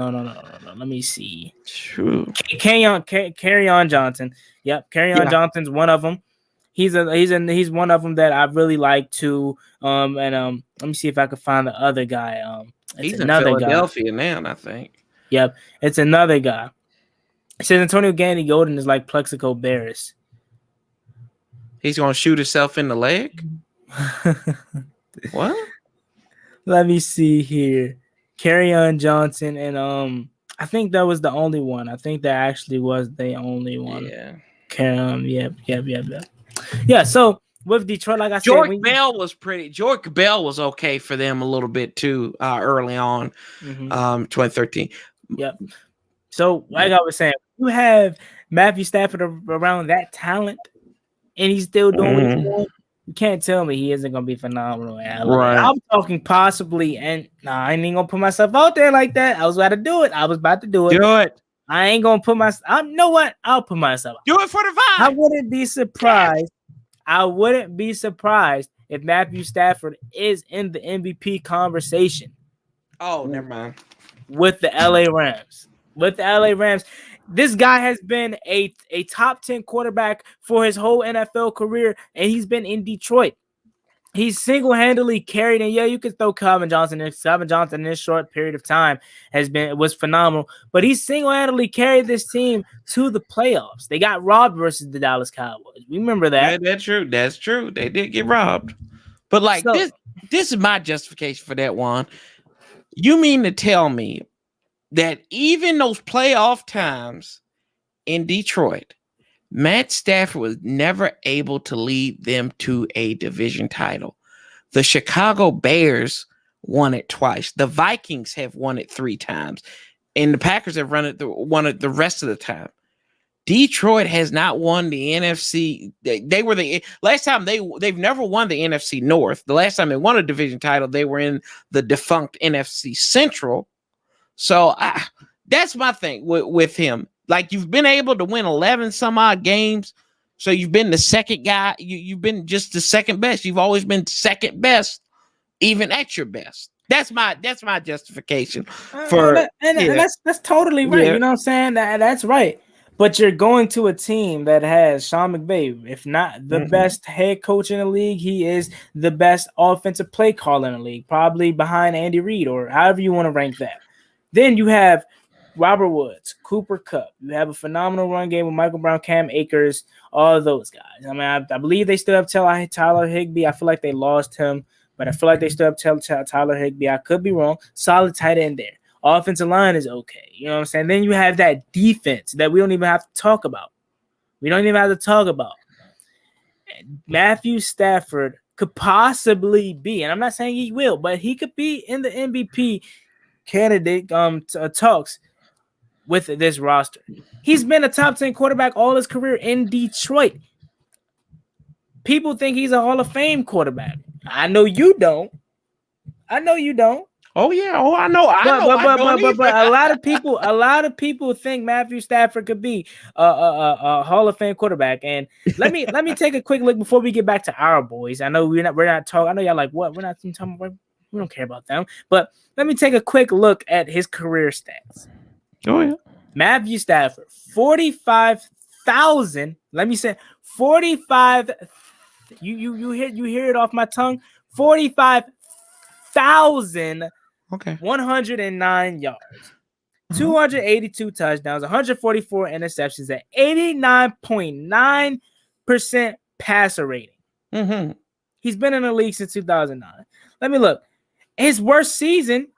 Let me see. True. Kerryon Johnson. Yep, Kerryon Johnson's one of them. He's one of them that I really like too. And let me see if I can find the other guy. He's in Philadelphia now, I think. Yep, it's another guy. It says Antonio Gandy Golden is like Plexico Barris. He's gonna shoot himself in the leg. What? Let me see here. Kerryon Johnson and I think that was the only one. I think that actually was the only one. Yeah. Yep. Yeah. So with Detroit, like I said, Jork Bell was okay for them a little bit too early on, 2013. Yep. So like I was saying, you have Matthew Stafford around that talent, and he's still doing what he's doing. You can't tell me he isn't gonna be phenomenal. Right. I'm talking possibly, and I ain't even gonna put myself out there like that. I was about to do it. Do it. I ain't gonna put myself. You know what? I'll put myself out. Do it for the vibe. I wouldn't be surprised. I wouldn't be surprised if Matthew Stafford is in the MVP conversation. Oh, never mind. With the LA Rams. This guy has been a top 10 quarterback for his whole NFL career, and he's been in Detroit. He's single-handedly carried, and you could throw Calvin Johnson in. Calvin Johnson in this short period of time was phenomenal, but he single-handedly carried this team to the playoffs. They got robbed versus the Dallas Cowboys. Remember that? Yeah, that's true. They did get robbed, but this is my justification for that one. You mean to tell me that even those playoff times in Detroit, Matt Stafford was never able to lead them to a division title? The Chicago Bears won it twice. The Vikings have won it 3 times. And the Packers have won it the rest of the time. Detroit has not won the NFC. They were the last time they've never won the NFC North. The last time they won a division title, they were in the defunct NFC Central. So that's my thing with him. Like, you've been able to win 11 some odd games. So you've been the second guy. You've been just the second best. You've always been second best, even at your best. That's my justification for that's totally right. Yeah. You know what I'm saying? That's right. But you're going to a team that has Sean McVay, if not the best head coach in the league, he is the best offensive play caller in the league, probably behind Andy Reid or however you want to rank that. Then you have Robert Woods, Cooper Kupp. You have a phenomenal run game with Michael Brown, Cam Akers, all of those guys. I mean, I believe they still have Tyler Higbee. I feel like they lost him, but I feel like they still have Tyler Higbee. I could be wrong. Solid tight end there. Offensive line is okay. You know what I'm saying? Then you have that defense that we don't even have to talk about. Matthew Stafford could possibly be, and I'm not saying he will, but he could be in the MVP candidate talks with this roster. He's been a top 10 quarterback all his career in Detroit. People think he's a Hall of Fame quarterback. I know you don't. Oh yeah. Oh, I know. But a lot of people think Matthew Stafford could be a Hall of Fame quarterback. And let me take a quick look before we get back to our boys. I know we're not talking. I know y'all like what? We're not talking about. We don't care about them. But let me take a quick look at his career stats. Oh yeah. Matthew Stafford, 45,000. Let me say 45. You hear it off my tongue. 45,000. Okay. 109 yards, 282 touchdowns, 144 interceptions at 89.9% passer rating. Mm-hmm. He's been in the league since 2009. Let me look. His worst season,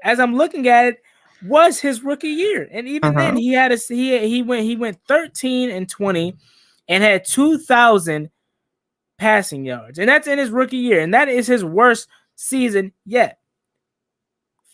as I'm looking at it, was his rookie year, and even then he went 13-20 and had 2,000 passing yards, and that's in his rookie year, and that is his worst season yet.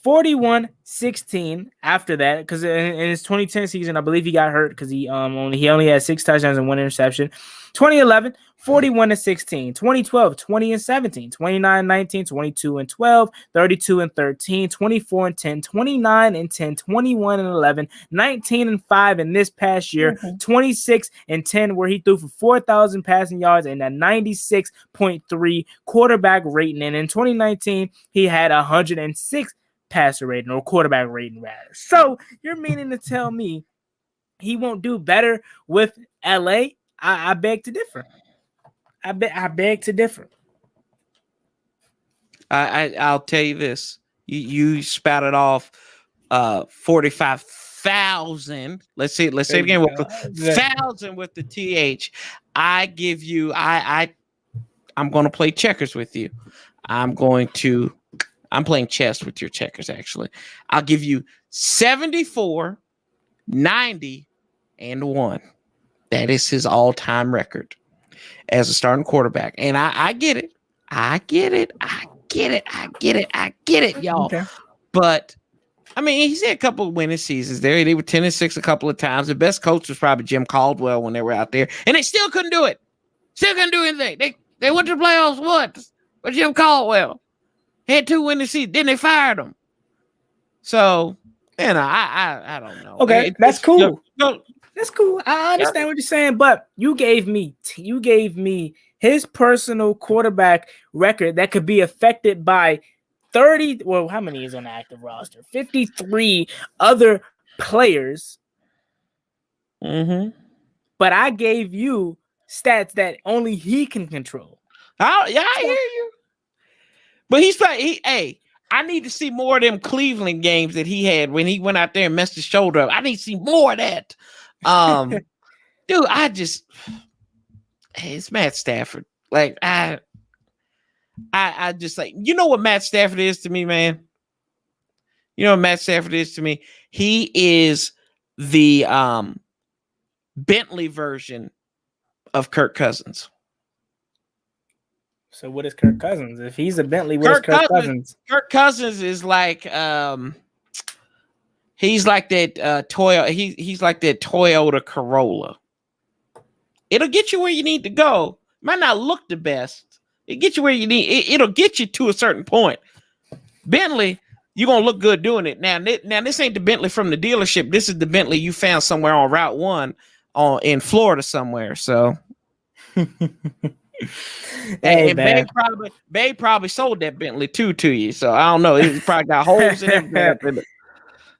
41-16 after that, because in his 2010 season, I believe he got hurt because he only had 6 touchdowns and 1 interception. 2011, 41-16, 2012, 20-17, 29-19, 22-12, 32-13, 24-10, 29-10, 21-11, 19-5 in this past year, 26-10, where he threw for 4,000 passing yards and a 96.3 quarterback rating. And in 2019, he had 106 passer rating, or quarterback rating rather. So you're meaning to tell me he won't do better with LA? I beg to differ. I beg to differ. I'll tell you this. You spouted off 45,000. Let's say it again. 1,000 with the TH. I give you. I'm going to play checkers with you. I'm playing chess with your checkers. Actually, I'll give you 74, 90, and 1. That is his all-time record as a starting quarterback. And I get it. I get it, y'all. Okay. But I mean, he's had a couple of winning seasons there. They were 10-6 a couple of times. The best coach was probably Jim Caldwell when they were out there, and they still couldn't do it. Still couldn't do anything. They went to the playoffs once with Jim Caldwell. Had 2 winning seasons. Then they fired him. So, I don't know. Okay, that's cool. No, that's cool. I understand what you're saying, but you gave me his personal quarterback record that could be affected by 30. Well, how many is on the active roster? 53 other players. Mm-hmm. But I gave you stats that only he can control. I hear you. But he's like, I need to see more of them Cleveland games that he had when he went out there and messed his shoulder up. I need to see more of that. Dude, it's Matt Stafford. Like, I just like, you know what Matt Stafford is to me, man? You know what Matt Stafford is to me? He is the Bentley version of Kirk Cousins. So what is Kirk Cousins? If he's a Bentley, what is Kirk Cousins? Kirk Cousins is like he's like that he's like that Toyota Corolla. It'll get you where you need to go. Might not look the best. It'll get you where you need. It'll get you to a certain point. Bentley, you're gonna look good doing it. Now this ain't the Bentley from the dealership. This is the Bentley you found somewhere on Route 1 in Florida somewhere. So hey, and Babe probably sold that Bentley to you. So I don't know. It probably got holes in it.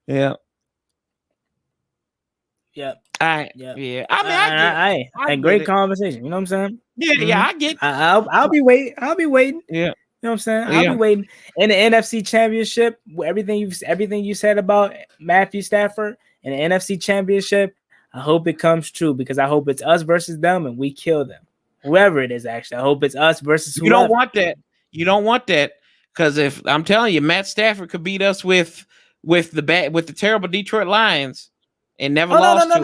Yeah. Yep. Yeah. I mean, I get great it. conversation. You know what I'm saying? Yeah, I get it. I'll be waiting. Yeah. You know what I'm saying? I'll be waiting. In the NFC Championship, everything you said about Matthew Stafford and the NFC Championship, I hope it comes true, because I hope it's us versus them and we kill them. Whoever it is, actually. I hope it's us versus whoever. You don't want that. You don't want that, because if I'm telling you, Matt Stafford could beat us with the terrible Detroit Lions and never lost. No.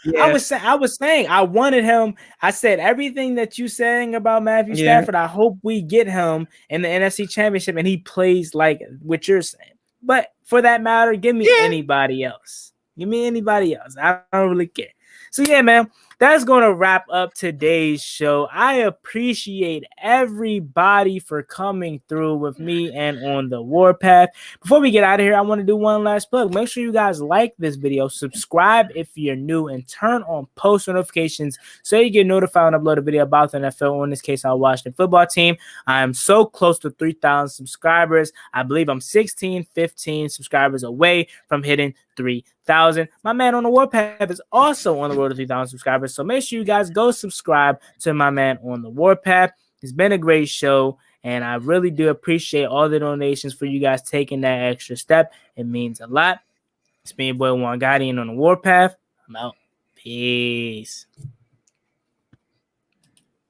Yeah. I was saying I wanted him. I said everything that you saying about Matthew Stafford. I hope we get him in the NFC Championship and he plays like what you're saying. But for that matter, give me anybody else. Give me anybody else. I don't really care. So yeah, man, that's going to wrap up today's show. I appreciate everybody for coming through with me and on the Warpath. Before we get out of here, I want to do one last plug. Make sure you guys like this video, subscribe if you're new, and turn on post notifications so you get notified when I upload a video about the NFL, or in this case, our Washington football team. I am so close to 3,000 subscribers. I believe I'm 15 subscribers away from hitting 3,000. My man on the Warpath is also on the road to 3,000 subscribers. So make sure you guys go subscribe to my man on the Warpath. It's been a great show, and I really do appreciate all the donations for you guys taking that extra step. It means a lot. It's been your boy Juan Guardian on the Warpath. I'm out. Peace.